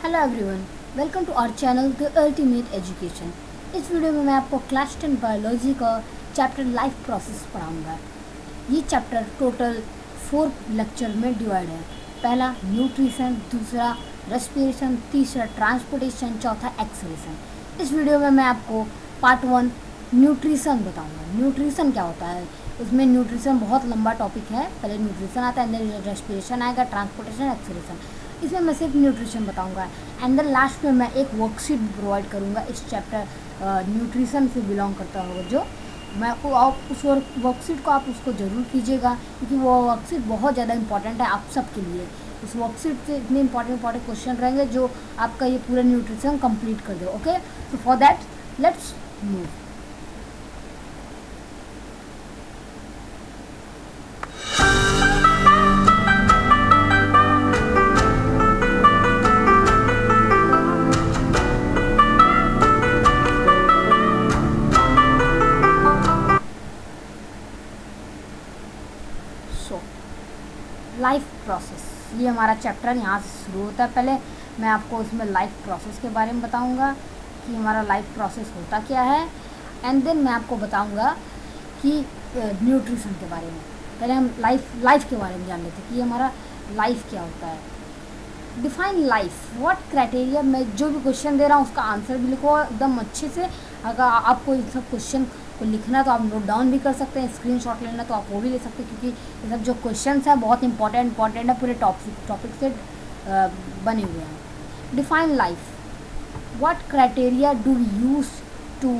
Hello everyone, welcome to our channel the ultimate education. इस video में मैं आपको क्लास 10 बायोलॉजी का चैप्टर लाइफ प्रोसेस पढ़ाऊंगा। ये चैप्टर टोटल 4 लेक्चर में डिवाइड है। पहला न्यूट्रिशन, दूसरा रेस्पिरेशन, तीसरा ट्रांसपोर्टेशन, चौथा एक्सक्रीशन। इस वीडियो में मैं आपको पार्ट 1 न्यूट्रिशन बताऊंगा। न्यूट्रिशन क्या होता है, उसमें न्यूट्रिशन बहुत लंबा टॉपिक है। पहले न्यूट्रिशन आता है, देन रेस्पिरेशन आएगा, ट्रांसपोर्टेशन, एक्सक्रीशन। इसमें मैं सिर्फ न्यूट्रिशन बताऊंगा एंड देन लास्ट में मैं एक वर्कशीट प्रोवाइड करूंगा इस चैप्टर न्यूट्रिशन से बिलोंग करता होगा, जो मैं आप उस वर्कशीट को आप उसको ज़रूर कीजिएगा, क्योंकि वो वर्कशीट बहुत ज़्यादा इंपॉर्टेंट है आप सब के लिए। इस वर्कशीट से इतने इंपॉर्टेंट क्वेश्चन रहेंगे जो आपका ये पूरा न्यूट्रिशन कंप्लीट कर दे। Okay, so for that let's move. Life process, ये हमारा चैप्टर यहाँ से शुरू होता है। पहले मैं आपको इसमें लाइफ प्रोसेस के बारे में बताऊँगा कि हमारा लाइफ प्रोसेस होता क्या है, एंड देन मैं आपको बताऊँगा कि न्यूट्रिशन के बारे में। पहले हम लाइफ के बारे में जान लेते हैं कि हमारा लाइफ क्या होता है। Define life, what criteria. मैं जो भी क्वेश्चन दे रहा हूँ उसका आंसर भी लिखो एकदम अच्छे से। अगर आपको इन सब क्वेश्चन को लिखना तो आप नोट डाउन भी कर सकते हैं, स्क्रीनशॉट लेना तो आप वो भी ले सकते हैं, क्योंकि ये सब जो क्वेश्चंस हैं बहुत इंपॉर्टेंट है, पूरे टॉपिक से बने हुए हैं। Define life, what criteria do we use to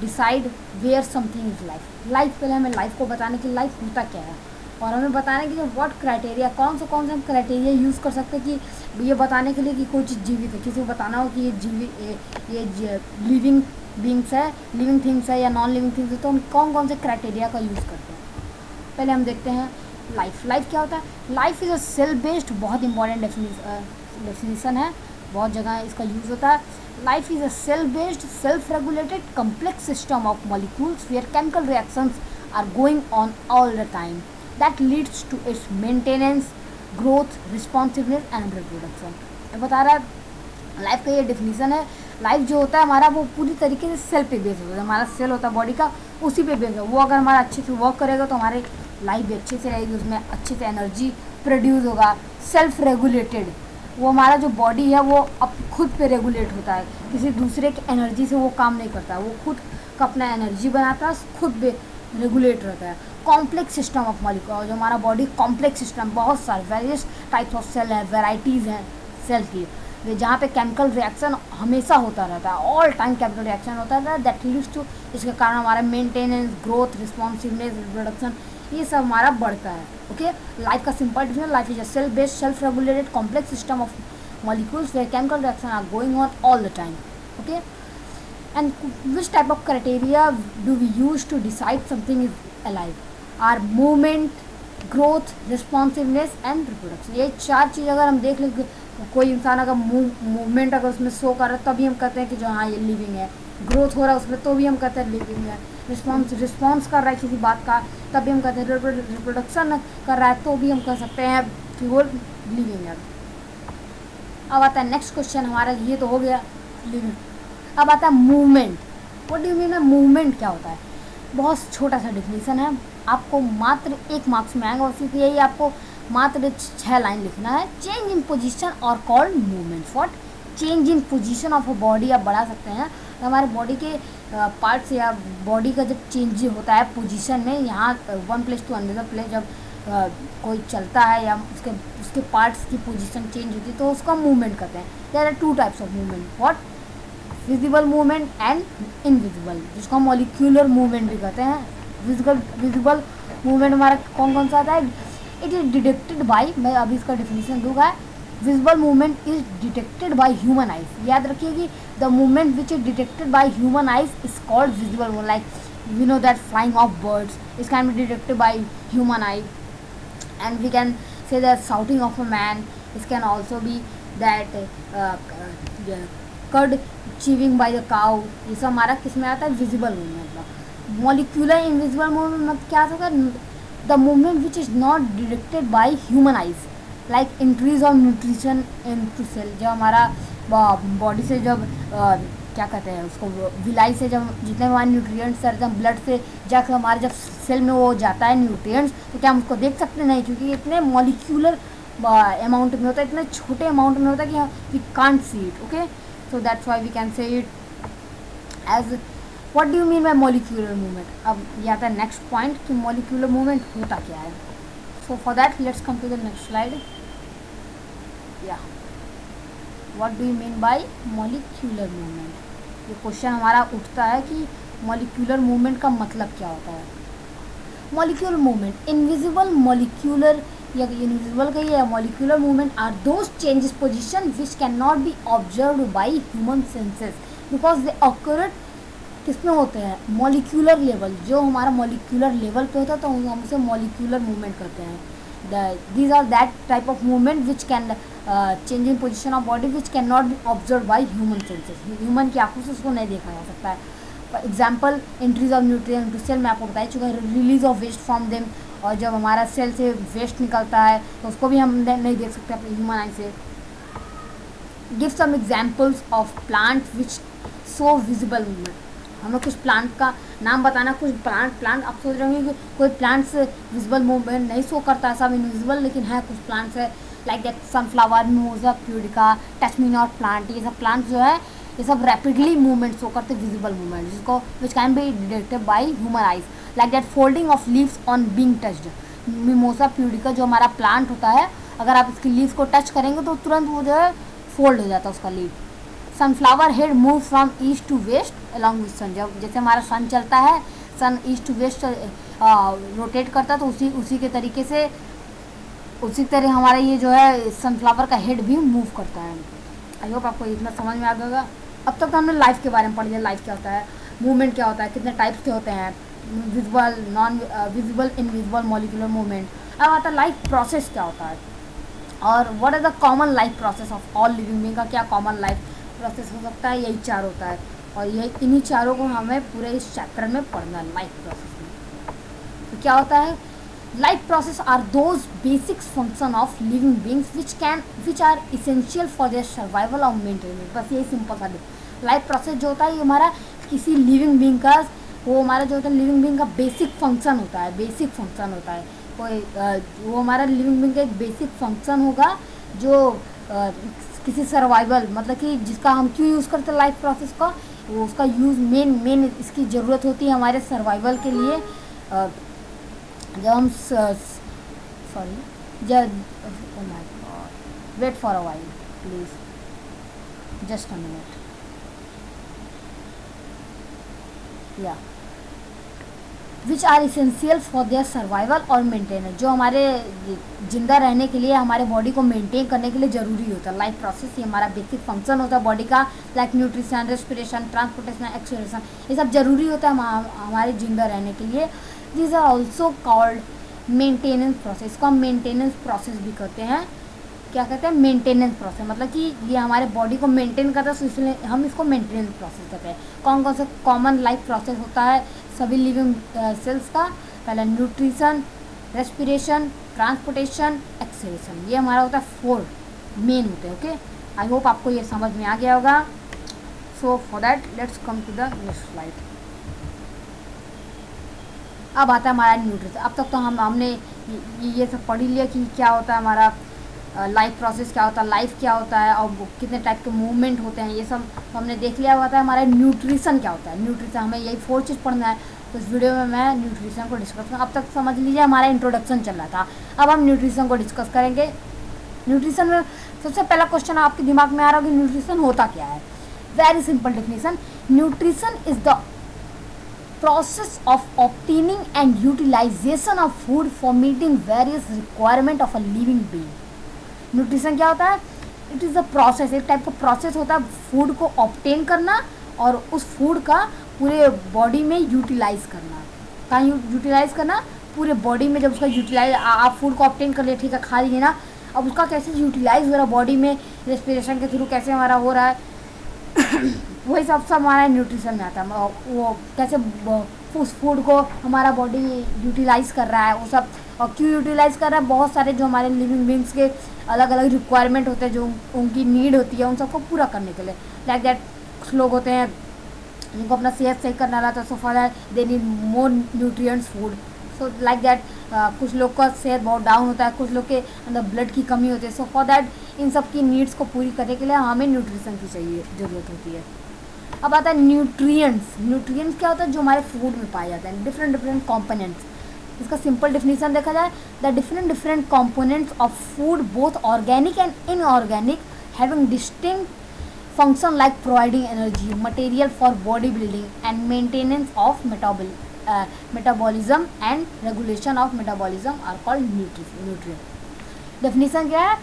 decide where something is life. Life, पहले हमें लाइफ को बताने की लाइफ होता क्या है, और हमें बताने की व्हाट क्राइटेरिया, कौन से हम क्राइटेरिया यूज़ कर सकते हैं कि ये बताने के लिए कि कोई चीज़ जीवित है। किसी को बताना हो कि ये लिविंग बींग्स है, लिविंग थिंग्स है या नॉन लिविंग थिंग्स है, तो हम कौन से क्राइटेरिया का यूज़ करते हैं। पहले हम देखते हैं लाइफ क्या होता है। Life is a cell based, बहुत इंपॉर्टेंट डेफिनेशन है, बहुत जगह इसका यूज़ होता है। Life is a cell based, self regulated, complex system of molecules where chemical reactions are going on all the time that leads to its maintenance, growth, responsiveness and reproduction। ये बता रहा है लाइफ का ये definition है। Life जो होता है हमारा, वो पूरी तरीके से सेल पे बेस्ड होता है। हमारा सेल होता है बॉडी का, उसी पे बेस्ड है। वो अगर हमारा अच्छे से वर्क करेगा तो हमारी लाइफ भी अच्छे से रहेगी, उसमें अच्छे से एनर्जी प्रोड्यूस होगा। सेल्फ रेगुलेटेड, वो हमारा जो बॉडी है वो अब खुद पे रेगुलेट होता है, किसी दूसरे की एनर्जी से वो काम नहीं करता है, वो खुद का अपना एनर्जी बनाता है, खुद पे रेगुलेट रहता है। कॉम्प्लेक्स सिस्टम ऑफ मॉलिक्यूल, जो हमारा बॉडी कॉम्प्लेक्स सिस्टम, बहुत सारे वेरियस टाइप्स ऑफ सेल है, वेराइटीज़ हैं सेल की, जहाँ पे केमिकल रिएक्शन हमेशा होता रहता है, ऑल टाइम केमिकल रिएक्शन होता रहता है। दैट लीड्स टू, इसके कारण हमारा मेंटेनेंस, ग्रोथ, रिस्पॉन्सिवनेस, रिप्रोडक्शन, ये सब हमारा बढ़ता है। ओके, लाइफ का simple definition, life is a cell based, self regulated, complex system of molecules where chemical reactions are going on all the time. Okay, and which type of criteria do we use to decide something is alive? Are movement, growth, responsiveness and reproduction। ये 4 चीज़ अगर हम देख लें, कोई इंसान अगर movement अगर उसमें शो कर रहा है तभी हम कहते हैं कि जो हाँ ये लिविंग है। ग्रोथ हो रहा है उसमें तो भी हम कहते हैं लिविंग है। रिस्पॉन्स कर रहा है किसी बात का तभी हम कहते हैं। रिप्रोडक्शन कर रहा है तो भी हम कह सकते हैं कि वो लिविंग है। अब आता है नेक्स्ट क्वेश्चन हमारा, ये तो हो गया लिविंग। अब आता है movement. What do you mean है मूवमेंट, क्या होता है? बहुत छोटा सा डिफिनेशन है, आपको मात्र 1 मार्क्स में आएगा, उसी के यही आपको मात्र 6 लाइन लिखना है। चेंज इन पोजीशन और called movement. What? Change in position of a body आप बढ़ा सकते हैं, हमारे बॉडी के पार्ट्स या बॉडी का जब चेंज होता है पोजीशन में, यहाँ one place to another place, जब कोई चलता है या उसके पार्ट्स की पोजीशन चेंज होती है तो उसका मूवमेंट कहते हैं। There are 2 types of movement, what? Visible movement and invisible, जिसको हम मॉलिक्यूलर मूवमेंट भी कहते हैं। विजिबल मूवमेंट हमारा कौन सा आता है? इट इज डिटेक्टेड बाय, मैं अभी इसका डिफिनेशन दूंगा। Visible movement is detected by human eyes. याद रखिए कि the movement which is detected by human eyes is called visible movement. Like we know that flying of birds is can be detected by human eye, and we can say that shouting of a man, it can also be that curd chewing by the cow। ये सब हमारा किस में आता है? Visible movement. Molecular invisible movement क्या होगा? The movement which is not detected by human eyes, like increase of nutrition into cell. जब हमारा बॉडी से जब क्या कहते हैं उसको, विलाई से जब जितने हमारे न्यूट्रिएंट्स एकदम ब्लड से जाकर हमारे जब सेल में वो जाता है न्यूट्रिएंट्स, तो क्या हम उसको देख सकते नहीं, क्योंकि इतने मॉलिक्यूलर अमाउंट में होता है, इतने छोटे अमाउंट में होता है कि we can't see it. Okay, so that's why we can say it as what do you mean by molecular movement. अब ये आता है नेक्स्ट पॉइंट कि मॉलिक्यूलर मूवमेंट होता क्या है। So for that let's come to the next slide. या what do you mean by molecular movement. ये क्वेश्चन हमारा उठता है कि मॉलिक्यूलर मूवमेंट का मतलब क्या होता है। मॉलिक्यूलर मूवमेंट, इनविजिबल मॉलिक्यूलर या इनविजिबल का ये molecular movement are those changes position which can not be observed by human senses because they occur किसमें होते हैं, मॉलिक्यूलर लेवल। जो हमारा मॉलिक्यूलर लेवल पे होता है तो हम उसे मॉलिक्यूलर मूवमेंट करते हैं। These are that type of movement which can change in position of body which can not be observed by human senses. Human की आंखों से उसको नहीं देखा जा सकता है। For example increase of nutrient into cell, मैं आपको बता चुका है, release of waste from them. और जब हमारा सेल से वेस्ट निकलता है तो उसको भी हम नहीं देख सकते अपने ह्यूमन आई से। Give some examples of plant which show visible movement. हमें कुछ प्लांट का नाम बताना। कुछ प्लांट आप सोच रहे होंगे कि कोई प्लांट्स विजिबल मूवमेंट नहीं शो करता है, सब इनविजिबल, लेकिन है कुछ प्लांट्स है like that sunflower, mimosa pudica, touch me not plant. ये सब प्लांट्स जो है ये सब रैपिडली मूवमेंट शो करते विजिबल मूवमेंट, जिसको which can be detected by human eyes like that folding of leaves on being touched. Mimosa pudica जो हमारा प्लांट होता है, अगर आप इसकी लीव्स को टच करेंगे तो तुरंत वो जो है फोल्ड हो जाता है उसका leave. Sunflower head move from east to west along with sun. जब जैसे हमारा सन चलता है, sun east to west rotate करता है, तो उसी के तरीके से उसी तरह हमारा ये जो है सनफ्लावर का हेड भी मूव करता है। आई होप आपको इतना समझ में आ गया। अब तक तो हमने लाइफ के बारे में पढ़ लिया, लाइफ क्या होता है, मूवमेंट क्या होता है, कितने टाइप्स के होते हैं, visible, non visible, invisible, molecular movement. अब आता है लाइफ प्रोसेस क्या होता है और what is the common life process of all living being. का क्या कॉमन लाइफ प्रोसेस हो सकता है, यही चार होता है और यही इन्हीं चारों को हमें पूरे इस चैप्टर में पढ़ना है लाइफ प्रोसेस में। तो क्या होता है, life process are those basic function of living beings which are essential for their survival और मेंटेनेंस। बस यही सिंपल सा लाइफ प्रोसेस जो होता है ये हमारा किसी लिविंग बींग का, वो हमारा जो होता है लिविंग बींग का बेसिक फंक्शन होता है। बेसिक फंक्शन होता है कोई वो हमारा लिविंग बींग का एक बेसिक फंक्शन होगा जो किसी सर्वाइवल, मतलब कि जिसका हम क्यों यूज़ करते हैं लाइफ प्रोसेस का, वो उसका यूज़ मेन इसकी ज़रूरत होती है हमारे सर्वाइवल के लिए। जब हम wait for a while please, just a minute. या which are essential for their survival और मेंटेनेंस, जो हमारे जिंदा रहने के लिए, हमारे बॉडी को मेंटेन करने के लिए ज़रूरी होता है। लाइफ प्रोसेस ये हमारा बेसिक फंक्शन होता है बॉडी का, like nutrition, respiration, transportation, acceleration, ये सब ज़रूरी होता है हमारे जिंदा रहने के लिए। This are also called maintenance process. को हम मेंटेनेंस प्रोसेस भी कहते हैं। क्या कहते हैं, मेंटेनेंस प्रोसेस, मतलब कि ये हमारे बॉडी को मेंटेन करता है, तो इसलिए हम इसको मेंटेनेंस प्रोसेस कहते हैं। कौन कौन सा कॉमन लाइफ प्रोसेस होता है सभी लिविंग सेल्स का। पहला न्यूट्रिशन, रेस्पिरेशन, ट्रांसपोर्टेशन, एक्सलेशन, ये हमारा होता है 4 मेन होते हैं। ओके, आई होप आपको ये समझ में आ गया होगा। So for that let's come to the next slide. अब आता है हमारा न्यूट्रिशन। अब तक तो हमने ये सब पढ़ ही लिया कि क्या होता है हमारा लाइफ प्रोसेस, क्या होता है, लाइफ क्या होता है और कितने टाइप के मूवमेंट होते हैं, ये सब हमने देख लिया होता है। हमारा न्यूट्रिशन क्या होता है, न्यूट्रिशन हमें यही 4 चीज़ पढ़ना है। तो इस वीडियो में मैं न्यूट्रिशन को डिस्कस करूँ। अब तक समझ लीजिए हमारा इंट्रोडक्शन चल रहा था, अब हम न्यूट्रिशन को डिस्कस करेंगे। न्यूट्रिशन में सबसे पहला क्वेश्चन आपके दिमाग में आ रहा होगा कि न्यूट्रिशन होता क्या है। Very simple definition, nutrition is the process of obtaining and utilization of food for meeting various requirement of a living being। Nutrition क्या होता है, इट इज़ अ प्रोसेस, एक टाइप का प्रोसेस होता है फूड को ऑब्टेन करना और उस फूड का पूरे बॉडी में यूटिलाइज करना। कहाँ यूटिलाइज करना, पूरे बॉडी में। जब उसका यूटिलाइज, आप फूड को ऑब्टेन कर लिए, ठीक है, खा लिए ना, अब उसका कैसे यूटिलाइज हो रहा है बॉडी में, रेस्पिरेशन के थ्रू कैसे हमारा हो रहा है वही सब हमारा न्यूट्रिशन में आता है। वो कैसे उस फूड को हमारा बॉडी यूटिलाइज कर रहा है, वो सब और क्यों यूटिलाइज कर रहा है, बहुत सारे जो हमारे लिविंग बींग्स के अलग अलग रिक्वायरमेंट होते हैं, जो उनकी नीड होती है, उन सबको पूरा करने के लिए। लाइक दैट कुछ लोग होते हैं जिनको अपना सेहत सही करना रहता है, so for that they need more nutrients food. So like that कुछ लोग का सेहत बहुत डाउन होता है, कुछ लोग के अंदर ब्लड की कमी होती है। सो फॉर दैट इन सब की नीड्स को पूरी करने के लिए हमें न्यूट्रिशन की चाहिए ज़रूरत होती है। अब आता है न्यूट्रिएंट्स। न्यूट्रिएंट्स क्या होता है, जो हमारे फूड में पाए जाते हैं, डिफरेंट डिफरेंट कॉम्पोनेंट्स। इसका सिंपल डिफिनीसन देखा जाए, the different different components of food both organic and inorganic having distinct function like providing energy, material for body building and maintenance of metabolism and regulation of metabolism are called nutrient. Definition क्या है,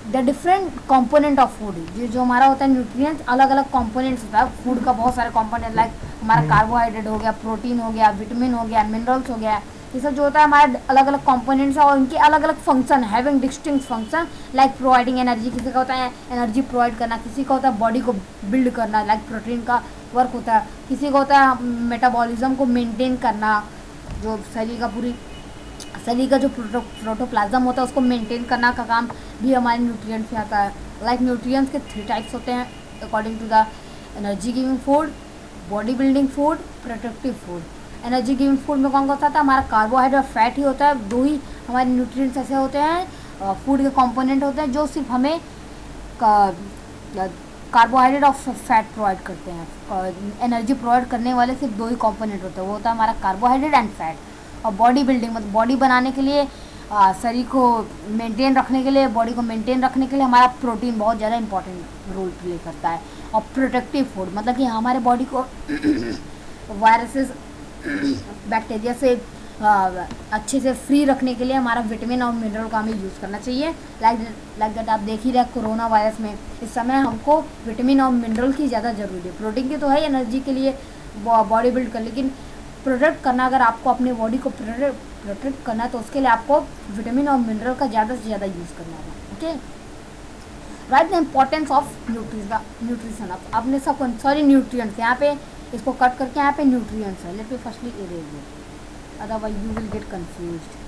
the different component of food. ये जो हमारा होता है nutrients, अलग अलग components होता है फूड का, बहुत सारे कॉम्पोनेंट, लाइक हमारा कार्बोहाइड्रेट हो गया, प्रोटीन हो गया, विटामिन हो गया, मिनरल्स हो गया, ये सब जो होता है हमारे अलग अलग कॉम्पोनेंट्स है और इनके अलग अलग function, having distinct function like providing energy. किसी का होता है एनर्जी प्रोवाइड करना, किसी का होता है बॉडी को बिल्ड करना, लाइक प्रोटीन का वर्क होता है, किसी का होता है मेटाबॉलिज्म को मेंटेन करना, जो शरीर का जो प्रोटोप्लाज्म होता है उसको मेंटेन करना का काम भी हमारे न्यूट्रिएंट्स में आता है। लाइक न्यूट्रिएंट्स के 3 टाइप्स होते हैं according to the energy giving food, body building food, protective food. Energy giving food में कौन कौन सा आता है, हमारा कार्बोहाइड्रेट और फैट ही होता है। 2 ही हमारे न्यूट्रिएंट्स ऐसे होते हैं, फूड के कंपोनेंट होते हैं जो सिर्फ हमें कार्बोहाइड्रेट और फैट प्रोवाइड करते हैं। एनर्जी प्रोवाइड करने वाले सिर्फ 2 ही कंपोनेंट होते हैं, वो होता है हमारा कार्बोहाइड्रेट एंड फैट। और बॉडी बिल्डिंग मतलब बॉडी बनाने के लिए, शरीर को मेंटेन रखने के लिए, बॉडी को मेंटेन रखने के लिए हमारा प्रोटीन बहुत ज़्यादा इंपॉर्टेंट रोल प्ले करता है। और प्रोटेक्टिव फूड मतलब कि हमारे बॉडी को वायरसेस बैक्टीरिया से अच्छे से फ्री रखने के लिए हमारा विटामिन और मिनरल का हमें यूज़ करना चाहिए। लाइक दैट आप देख ही रहे कोरोना वायरस में इस समय हमको विटामिन और मिनरल की ज़्यादा ज़रूरी है। प्रोटीन की तो है एनर्जी के लिए, बॉडी बिल्ड कर, लेकिन प्रोटेक्ट करना, अगर आपको अपनी बॉडी को प्रोटेक्ट करना है तो उसके लिए आपको विटामिन और मिनरल का ज़्यादा से ज़्यादा यूज़ करना होगा। Okay, right the importance of nutrition. आपने सब सॉरी न्यूट्रिएंट्स, यहाँ पे इसको कट करके यहाँ पे न्यूट्रिएंट्स है, let me firstly erase it, otherwise you will get confused.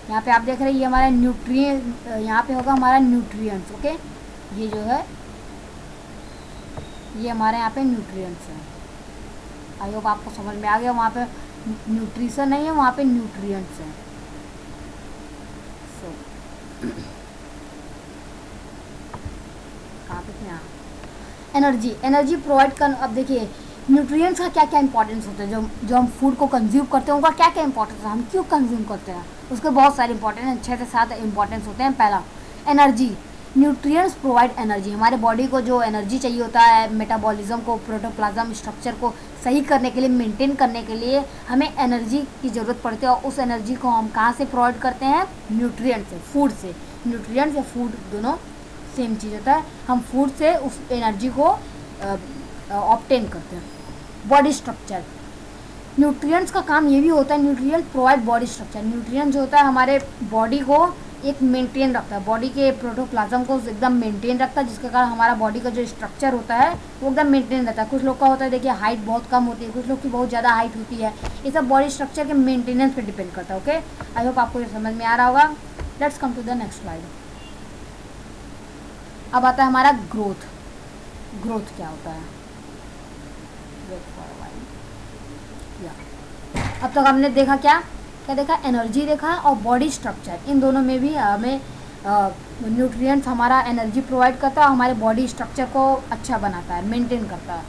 यहाँ पे आप देख रहे हैं ये हमारा न्यूट्रिएंट, यहाँ पे होगा हमारा न्यूट्रिएंट्स। ओके, ये जो है ये हमारे यहाँ पे न्यूट्रिएंट्स हैं। आई होप आपको समझ में आ गया, वहाँ पे न्यूट्रिशन नहीं है, वहाँ पे न्यूट्रिएंट्स हैं। सो कहाँ पे थे, यहाँ एनर्जी प्रोवाइड कर। अब देखिए न्यूट्रिएंट्स का क्या क्या इंपॉर्टेंस होता है, जो हम फूड को कंज्यूम करते हैं उनका क्या क्या इंपॉर्टेंस है, हम क्यों कंज्यूम करते हैं, उसके बहुत सारे इंपॉर्टेंस, 6 से 7 इंपॉर्टेंस होते हैं। पहला एनर्जी, न्यूट्रिएंट्स प्रोवाइड एनर्जी। हमारे बॉडी को जो एनर्जी चाहिए होता है, मेटाबॉलिज्म को, प्रोटोप्लाज्म स्ट्रक्चर को सही करने के लिए, मेंटेन करने के लिए हमें एनर्जी की ज़रूरत पड़ती है। और उस एनर्जी को हम कहाँ से प्रोवाइड करते हैं, न्यूट्रिएंट से, फूड से। न्यूट्रिएंट्स या फूड दोनों सेम चीज़ होता है, हम फूड से उस एनर्जी को ऑब्टेन करते हैं। बॉडी स्ट्रक्चर, न्यूट्रिएंट्स का काम ये भी होता है, nutrient provide body structure. Nutrient जो होता है हमारे बॉडी को एक मेंटेन रखता है, बॉडी के प्रोटोप्लाज्म को एकदम मेंटेन रखता है, जिसके कारण हमारा बॉडी का जो स्ट्रक्चर होता है वो एकदम मेंटेन रहता है। कुछ लोग का होता है, देखिए हाइट बहुत कम होती है, कुछ लोग की बहुत ज़्यादा हाइट होती है, ये सब बॉडी स्ट्रक्चर के मेंटेनेंस पे डिपेंड करता है। ओके, आई होप आपको ये समझ में आ रहा होगा। Let's come to the next slide. अब आता है हमारा ग्रोथ। ग्रोथ क्या होता है, अब तक हमने देखा क्या देखा, एनर्जी देखा और बॉडी स्ट्रक्चर। इन दोनों में भी हमें न्यूट्रिएंट्स हमारा एनर्जी प्रोवाइड करता है, हमारे बॉडी स्ट्रक्चर को अच्छा बनाता है, मेंटेन करता है।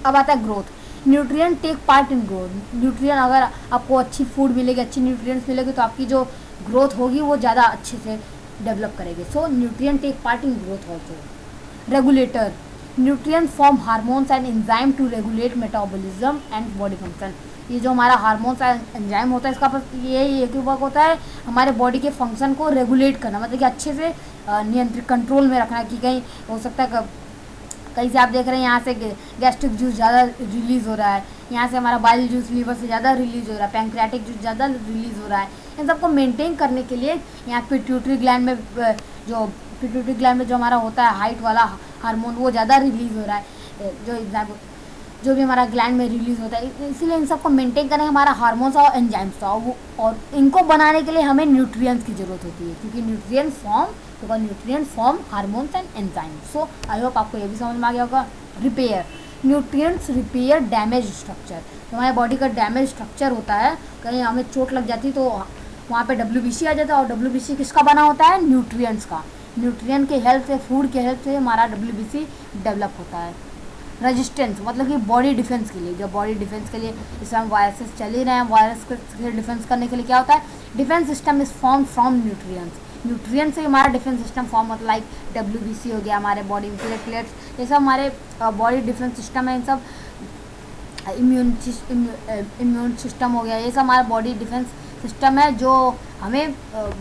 अब आता है growth. Nutrient take part in growth. Nutrient, अगर आपको अच्छी फूड मिलेगी, अच्छी न्यूट्रिएंट्स मिलेगी तो आपकी जो ग्रोथ होगी वो ज़्यादा अच्छे से डेवलप करेगी। So nutrient take part in growth also. Regulator, nutrient form hormones and enzyme to regulate metabolism and body function. ये जो हमारा हार्मोन्स एंजाइम होता है, इसका यही एक वर्क होता है, हमारे बॉडी के फंक्शन को रेगुलेट करना, मतलब कि अच्छे से नियंत्रित, कंट्रोल में रखना। कि कहीं हो सकता है कहीं से आप देख रहे हैं यहाँ से गैस्ट्रिक जूस ज़्यादा रिलीज़ हो रहा है, यहाँ से हमारा बाइल जूस लीवर से ज़्यादा रिलीज़ हो रहा है, पैंक्रियाटिक जूस ज़्यादा रिलीज़ हो रहा है। इन सबको मेंटेन करने के लिए यहाँ पिट्यूटरी ग्लैंड में जो हमारा होता है हाइट वाला हार्मोन, वो ज़्यादा रिलीज़ हो रहा है। जो एग्जाम्पल जो भी हमारा ग्लैंड में रिलीज होता है, इसीलिए इन सबको मेंटेन करें हमारा हार्मोन्स और एंजाइम्स का, और इनको बनाने के लिए हमें न्यूट्रिएंट्स की ज़रूरत होती है, क्योंकि nutrient form hormones and enzymes. So I hope आपको ये भी समझ में आ गया होगा। Repair, nutrients repair damage structure. तो हमारे बॉडी का डैमेज स्ट्रक्चर होता है, कहीं हमें चोट लग जाती तो वहाँ पे WBC आ जाता है, और WBC किसका बना होता है? न्यूट्रिएंट्स का। न्यूट्रिएंट के हेल्प से, फूड के हेल्प से हमारा WBC डेवलप होता है। रेजिस्टेंस मतलब कि बॉडी डिफेंस के लिए, जब बॉडी डिफेंस के लिए इस समय वायरसेस चल ही रहे हैं, वायरस से डिफेंस करने के लिए क्या होता है? Defence system is form from nutrients से हमारा डिफेंस सिस्टम फॉर्म होता है। लाइक WBC हो गया, हमारे बॉडी में प्लेटलेट्स, ये सब हमारे बॉडी डिफेंस सिस्टम है। इन सब इम्यून सिस्टम हो गया, ये सब हमारा बॉडी डिफेंस सिस्टम है जो हमें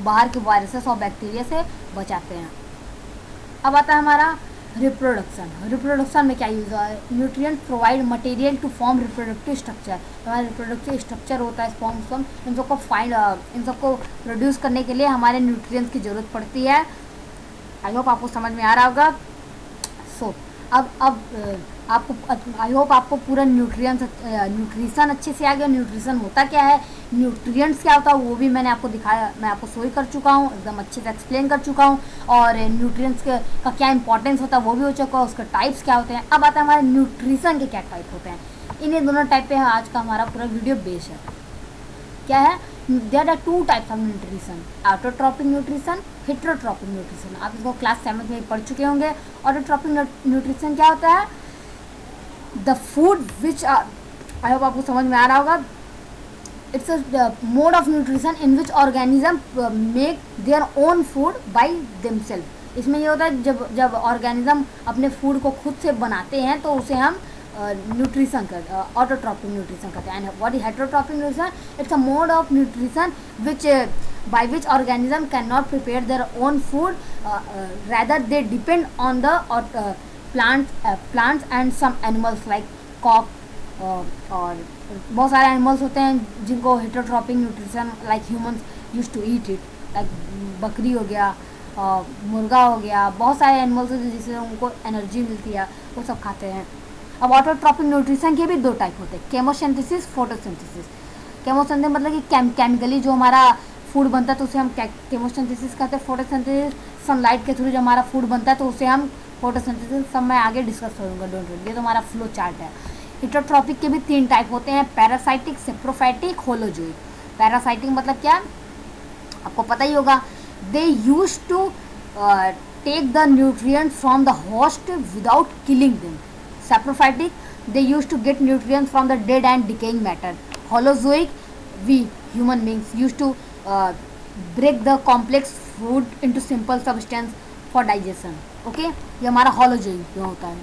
बाहर के वायरसेस और बैक्टीरिया से बचाते हैं। अब आता है हमारा रिप्रोडक्शन में क्या यूज़ है? Nutrient provide material to form reproductive structure. हमारा रिप्रोडक्टिव स्ट्रक्चर होता है स्पर्म, इन सबको प्रोड्यूस करने के लिए हमारे न्यूट्रिएंट्स की ज़रूरत पड़ती है। आई होप आपको समझ में आ रहा होगा। सो अब आपको आई होप आपको पूरा न्यूट्रिशन अच्छे से आ गया। न्यूट्रिशन होता क्या है, न्यूट्रिएंट्स क्या होता है, वो भी मैंने आपको दिखाया, मैं आपको शो कर चुका हूँ, एकदम अच्छे से एक्सप्लेन कर चुका हूँ। और न्यूट्रिएंट्स का क्या इंपॉर्टेंस होता है वो भी हो चुका है, उसके टाइप्स क्या होते हैं। अब आता है हमारे न्यूट्रिशन के क्या टाइप होते हैं। इन्हीं दोनों टाइप पे आज का हमारा पूरा वीडियो बेस है। क्या है? There are 2 types of nutrition, autotrophic nutrition, heterotrophic nutrition. आप इसको क्लास 7 में पढ़ चुके होंगे। ऑटोट्रॉपिक न्यूट्रिशन क्या होता है? The food which I hope आपको समझ में आ रहा होगा। It's a mode of nutrition in which organism make their own food by themself. इसमें ये होता है जब ऑर्गेनिज्म अपने फूड को खुद से बनाते हैं तो उसे हम न्यूट्रिशन करते, ऑटोट्रॉपिक न्यूट्रिशन करते हैं। And what is heterotrophic nutrition? It's a mode of nutrition which by which organism cannot prepare their own food, rather they depend on the plants and some animals like cock, और बहुत सारे animals होते हैं जिनको heterotrophic nutrition, like humans use to eat it, like बकरी हो गया, मुर्गा हो गया, बहुत सारे एनिमल्स होते हैं जिससे उनको एनर्जी मिलती है, वो सब खाते हैं। अब ऑटोट्रॉपिक न्यूट्रिशन के भी 2 टाइप होते हैं, केमोसिंथेसिस, फोटोसिंथेसिस। केमोसिंथेसिस मतलब कि केमिकली जो हमारा फूड बनता है तो उसे हम केमोसिंथेसिस कहते हैं। फोटोसिंथेसिस सनलाइट के थ्रू जब हमारा फूड बनता है तो उसे हम फोटोसिंथेसिस, सब मैं आगे डिस्कस करूँगा, डोंट वरी। ये तो हमारा फ्लो चार्ट है। हेटेरोट्रॉपिक के भी 3 टाइप होते हैं, पैरासाइटिक, सेप्रोफाइटिक, होलोजोइक। पैरासाइटिक मतलब क्या, आपको पता ही होगा, they use to take the nutrient from the host without killing them. Saprophytic, they used to get nutrients from the dead and decaying matter. Holozoic, we human beings used to break the complex food into simple substance for digestion. Okay, ये हमारा holozoic होता है।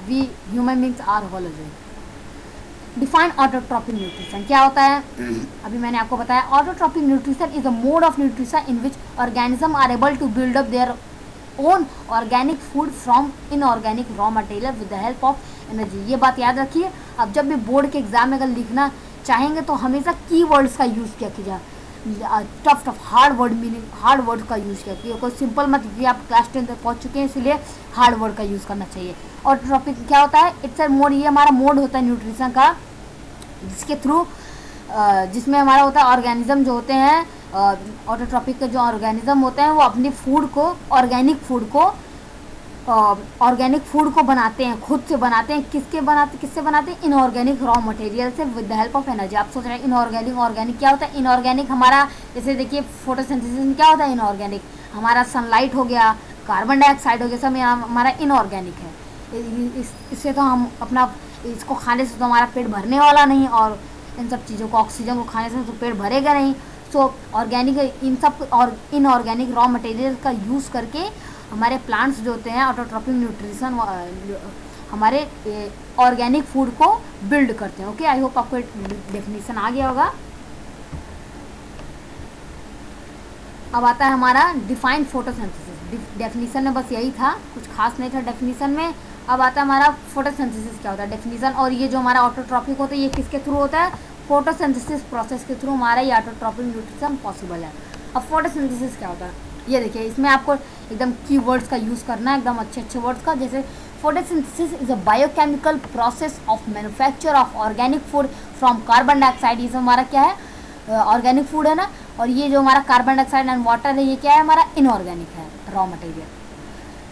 we human beings are holozoic. Define autotrophic nutrition क्या होता है? अभी मैंने आपको बताया, autotrophic nutrition is a mode of nutrition in which organisms are able to build up their own organic food from inorganic raw material with the help of energy. ये बात याद रखिए। अब जब भी बोर्ड के एग्जाम में अगर लिखना चाहेंगे तो हमेशा कीवर्ड्स का यूज़ किया कीजिए, टफ हार्ड वर्ड का यूज़ किया कीजिए। कोई सिंपल मत, क्योंकि आप क्लास 10 तक पहुँच चुके हैं इसलिए हार्ड वर्ड का यूज़ करना चाहिए। और टॉपिक क्या होता है? इट्स अ मोड, ये हमारा मोड होता है न्यूट्रिशन का, जिसके थ्रू जिसमें हमारा होता है ऑर्गेनिज्म जो होते हैं, ऑटोट्रॉपिक के जो ऑर्गेनिज्म होते हैं वो अपनी फूड को, ऑर्गेनिक फूड को बनाते हैं, खुद से बनाते हैं। किससे बनाते हैं? इनऑर्गेनिक रॉ मटेरियल से with the help of energy. आप सोच रहे हैं इनऑर्गेनिक, ऑर्गेनिक क्या होता है? इनऑर्गेनिक हमारा, जैसे देखिए फोटोसिंथेसिस में क्या होता है? इनऑर्गेनिक हमारा सनलाइट हो गया, कार्बन डाइऑक्साइड हो गया, सब हमारा इनऑर्गेनिक है। इससे तो हम अपना, इसको खाने से तो हमारा पेट भरने वाला नहीं, और इन सब चीज़ों को, ऑक्सीजन को खाने से तो पेट भरेगा नहीं। सो ऑर्गेनिक, इन सब और इनऑर्गेनिक रॉ मटेरियल का यूज़ करके हमारे प्लांट्स जो होते हैं ऑटोट्रॉपिक न्यूट्रिशन हमारे ऑर्गेनिक फूड को बिल्ड करते हैं। ओके, आई होप आपको डेफिनेशन आ गया होगा। अब आता है हमारा डिफाइंड फोटोसिंथेसिस। डेफिनेशन में बस यही था, कुछ खास नहीं था डेफिनेशन में। अब आता है हमारा फोटोसिंथेसिस क्या होता है, डेफिनेशन। और ये जो हमारा ऑटोट्रॉपिक होता है ये किसके थ्रू होता है? फोटोसिंथेसिस प्रोसेस के थ्रू हमारा ये ऑटोट्रॉपिक न्यूट्रिशन पॉसिबल है। अब फोटोसिंथेसिस क्या होता है ये देखिए, इसमें आपको एकदम कीवर्ड्स का यूज़ करना है, एकदम अच्छे वर्ड्स का। जैसे Photosynthesis is a biochemical process of manufacture of organic food from carbon dioxide. ये सब हमारा क्या है, ऑर्गेनिक फूड है ना, और ये जो हमारा कार्बन डाइऑक्साइड एंड वाटर है ये क्या है, हमारा इनऑर्गेनिक है raw material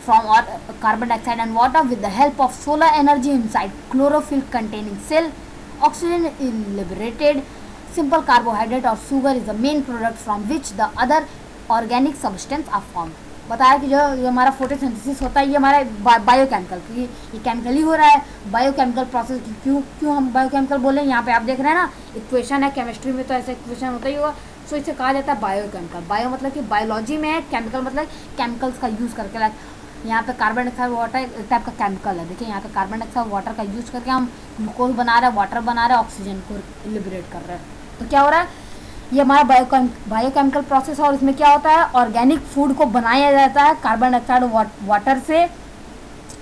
from carbon dioxide and water with the help of solar energy inside chlorophyll containing cell. Oxygen is liberated. Simple carbohydrate और sugar is the main product from which the other organic substance are form. बताया कि जो हमारा photosynthesis होता है ये हमारा biochemical, क्योंकि ये केमिकली हो रहा है, बायोकेमिकल प्रोसेस. क्यों हम बायोकेमिकल बोले, यहाँ पे आप देख रहे हैं ना इक्वेशन है, केमिस्ट्री में तो ऐसा इक्वेशन होता ही होगा, सो इसे कहा जाता है बायोकेमिकल. बायो मतलब कि बायोलॉजी में है, केमिकल मतलब केमिकल्स का यूज़ करके. लाइक यहाँ पे कार्बन डाइऑक्साइड वाटर एक टाइप का केमिकल है. देखिए यहाँ पे कार्बन डाइऑक्साइड वाटर का यूज़ करके हम ग्लूकोज बना रहे हैं, वाटर बना रहे हैं, ऑक्सीजन को लिबरेट कर रहे हैं. तो क्या हो रहा है, ये हमारा बायोकेमिकल प्रोसेस है. और इसमें क्या होता है, ऑर्गेनिक फूड को बनाया जाता है कार्बन डाइऑक्साइड वाटर से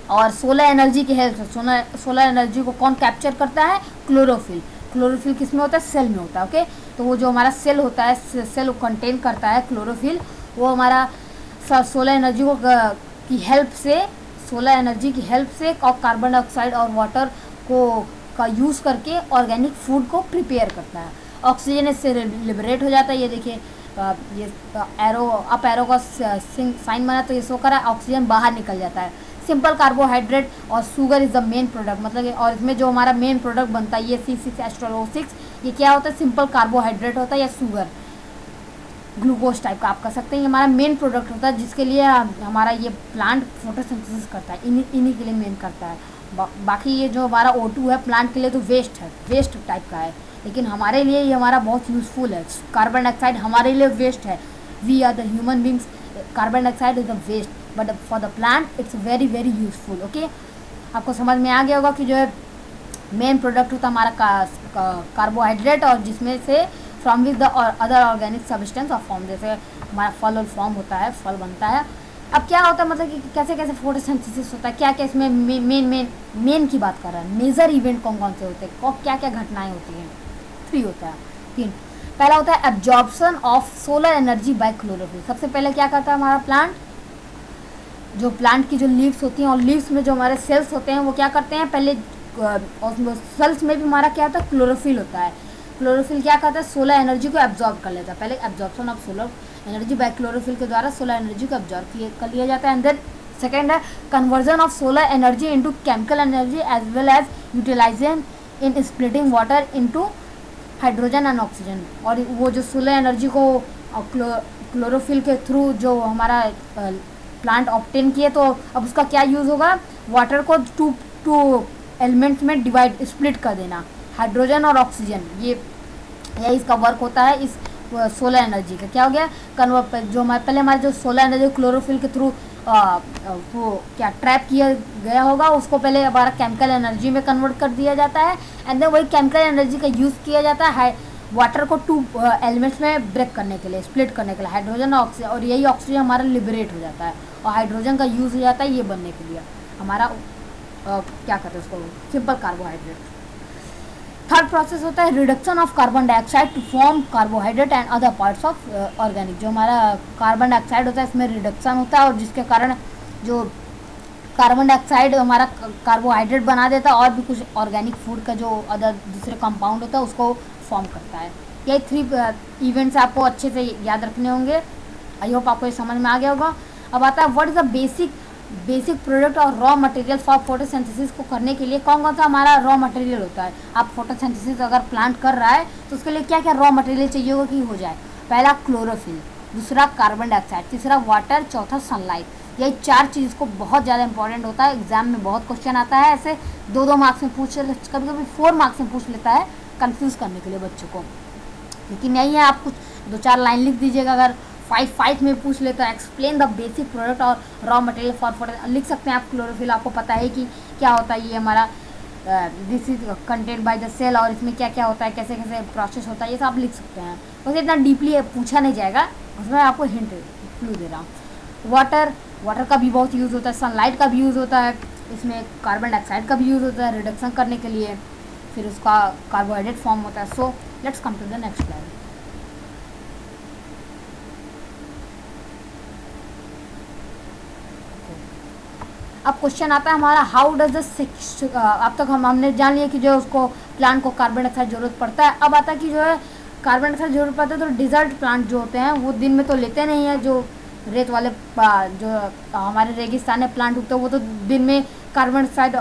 और सोलर एनर्जी की हेल्प से. सोलर एनर्जी को कौन कैप्चर करता है, क्लोरोफिल. क्लोरोफिल किस में होता है, सेल में होता है. ओके, तो वो जो हमारा सेल होता है, सेल कंटेन करता है क्लोरोफिल, वो हमारा सोलर एनर्जी को की हेल्प से, सोलर एनर्जी की हेल्प से और कार्बन डाइऑक्साइड और वाटर को का यूज़ करके ऑर्गेनिक फूड को प्रिपेयर करता है. ऑक्सीजन इससे लिबरेट हो जाता है. ये देखिए ये एरो अप एरो का साइन बना तो ये शो कर रहा है ऑक्सीजन बाहर निकल जाता है. सिंपल कार्बोहाइड्रेट और sugar is the main product. मतलब और इसमें जो हमारा मेन प्रोडक्ट बनता है ये C6H12O6, ये क्या होता है, सिंपल कार्बोहाइड्रेट होता है या शुगर, ग्लूकोज टाइप का आप कह सकते हैं. ये हमारा मेन प्रोडक्ट होता है जिसके लिए हमारा ये प्लांट फोटोसिंथेसिस करता है, इन्हीं के लिए मेन करता है. बाकी ये जो हमारा O2 है प्लांट के लिए तो वेस्ट है, वेस्ट टाइप का है, लेकिन हमारे लिए ये हमारा बहुत यूज़फुल है. कार्बन डाइऑक्साइड हमारे लिए वेस्ट है, we are the human beings, carbon dioxide is the waste, but for the plant it's very very useful. Okay, आपको समझ में आ गया होगा कि जो है मेन प्रोडक्ट होता है हमारा कार्बोहाइड्रेट, और जिसमें से from with the other organic substance of form, जैसे हमारा फल और फॉर्म होता है, फल बनता है. अब क्या होता है, मतलब कि कैसे कैसे फोटोसिंथेसिस होता है, क्या क्या इसमें मेन की बात कर रहा है, मेजर इवेंट कौन कौन से होते हैं और क्या क्या घटनाएं होती हैं. 3 होता है, 3. पहला होता है absorption of solar energy by chlorophyll. सबसे पहले क्या करता है हमारा प्लांट, जो प्लांट की जो लीव्स होती हैं और लीव्स में जो हमारे सेल्स होते हैं वो क्या करते हैं, पहले सेल्स में भी हमारा क्या होता है, क्लोरोफिल होता है. क्लोरोफिल क्या करता है, सोलर एनर्जी को एब्जॉर्ब कर लेता है. पहले absorption of solar energy by chlorophyll के द्वारा सोलर एनर्जी को एब्जॉर्ब कर लिया जाता है. एंड देन सेकेंड है conversion of solar energy into chemical energy as well as utilization in splitting water into hydrogen and oxygen. और वो जो सोलर एनर्जी को क्लोरोफिल के थ्रू जो हमारा प्लांट ऑब्टेन किए, तो अब उसका क्या यूज़ होगा, वाटर को टू एलिमेंट्स में डिवाइड स्प्लिट कर देना, हाइड्रोजन और ऑक्सीजन. यही इसका वर्क होता है इस सोलर एनर्जी का. क्या हो गया, जो पहले हमारे जो सोलर एनर्जी क्लोरोफिल के थ्रू वो क्या ट्रैप किया गया होगा, उसको पहले हमारा केमिकल एनर्जी में कन्वर्ट कर दिया जाता है. एंड देन वही केमिकल एनर्जी का यूज़ किया जाता है वाटर को 2 एलिमेंट्स में ब्रेक करने के लिए, स्प्लिट करने के लिए, हाइड्रोजन और ऑक्सीजन. और यही ऑक्सीजन हमारा लिबरेट हो जाता है और हाइड्रोजन का यूज़ हो जाता है ये बनने के लिए हमारा क्या कहते हैं उसको, सिंपल कार्बोहाइड्रेट. थर्ड प्रोसेस होता है reduction of carbon dioxide to form carbohydrate and other parts of organic. जो हमारा कार्बन डाइऑक्साइड होता है इसमें रिडक्शन होता है और जिसके कारण जो कार्बन डाइऑक्साइड हमारा कार्बोहाइड्रेट बना देता है और भी कुछ ऑर्गेनिक फूड का जो अदर दूसरे कंपाउंड होता है उसको फॉर्म करता है. यही 3 इवेंट्स आपको अच्छे से याद रखने होंगे. आई होप आपको ये समझ में आ गया होगा. अब आता है what is the basic product और रॉ मटेरियल फॉर फोटोसिंथेसिस को करने के लिए कौन कौन सा हमारा रॉ मटेरियल होता है. आप फोटोसिंथेसिस अगर प्लांट कर रहा है तो उसके लिए क्या क्या रॉ मटेरियल चाहिए होगा कि हो जाए. पहला क्लोरोफिल, दूसरा कार्बन डाइऑक्साइड, तीसरा वाटर, चौथा सनलाइट. यही 4 चीज़ को बहुत ज़्यादा इंपॉर्टेंट होता है. एग्जाम में बहुत क्वेश्चन आता है ऐसे 2-2 मार्क्स में पूछ, कभी कभी 4 मार्क्स में पूछ लेता है कंफ्यूज करने के लिए बच्चों को. लेकिन यही है, आप कुछ 2-4 लाइन लिख दीजिएगा. अगर 5 में पूछ लेता है एक्सप्लेन द बेसिक प्रोडक्ट और रॉ मटेरियल फॉर लिख सकते हैं आप. क्लोरोफिल आपको पता है कि क्या होता है, ये हमारा this is content by the cell और इसमें क्या क्या होता है, कैसे कैसे प्रोसेस होता है, ये सब आप लिख सकते हैं. वैसे इतना डीपली पूछा नहीं जाएगा, उसमें आपको हिंट क्लू दे रहा हूँ. वाटर का भी बहुत यूज़ होता है, सनलाइट का भी यूज़ होता है, इसमें कार्बन डाइऑक्साइड का भी यूज़ होता है रिडक्शन करने के लिए, फिर उसका कार्बोहाइड्रेट फॉर्म होता है. So let's come to the next slide. अब क्वेश्चन आता है हमारा, हाउ डज द, अब तक हमने जान लिया कि जो उसको प्लांट को कार्बन डाइऑक्साइड जरूरत पड़ता है। अब आता है कि जो है कार्बन डाइऑक्साइड जरूरत पड़ता है तो डिजर्ट प्लांट जो होते हैं वो दिन में तो लेते नहीं है, जो रेत वाले जो हमारे रेगिस्तान में प्लांट उगते हैं वो तो दिन में कार्बन डाइऑक्साइड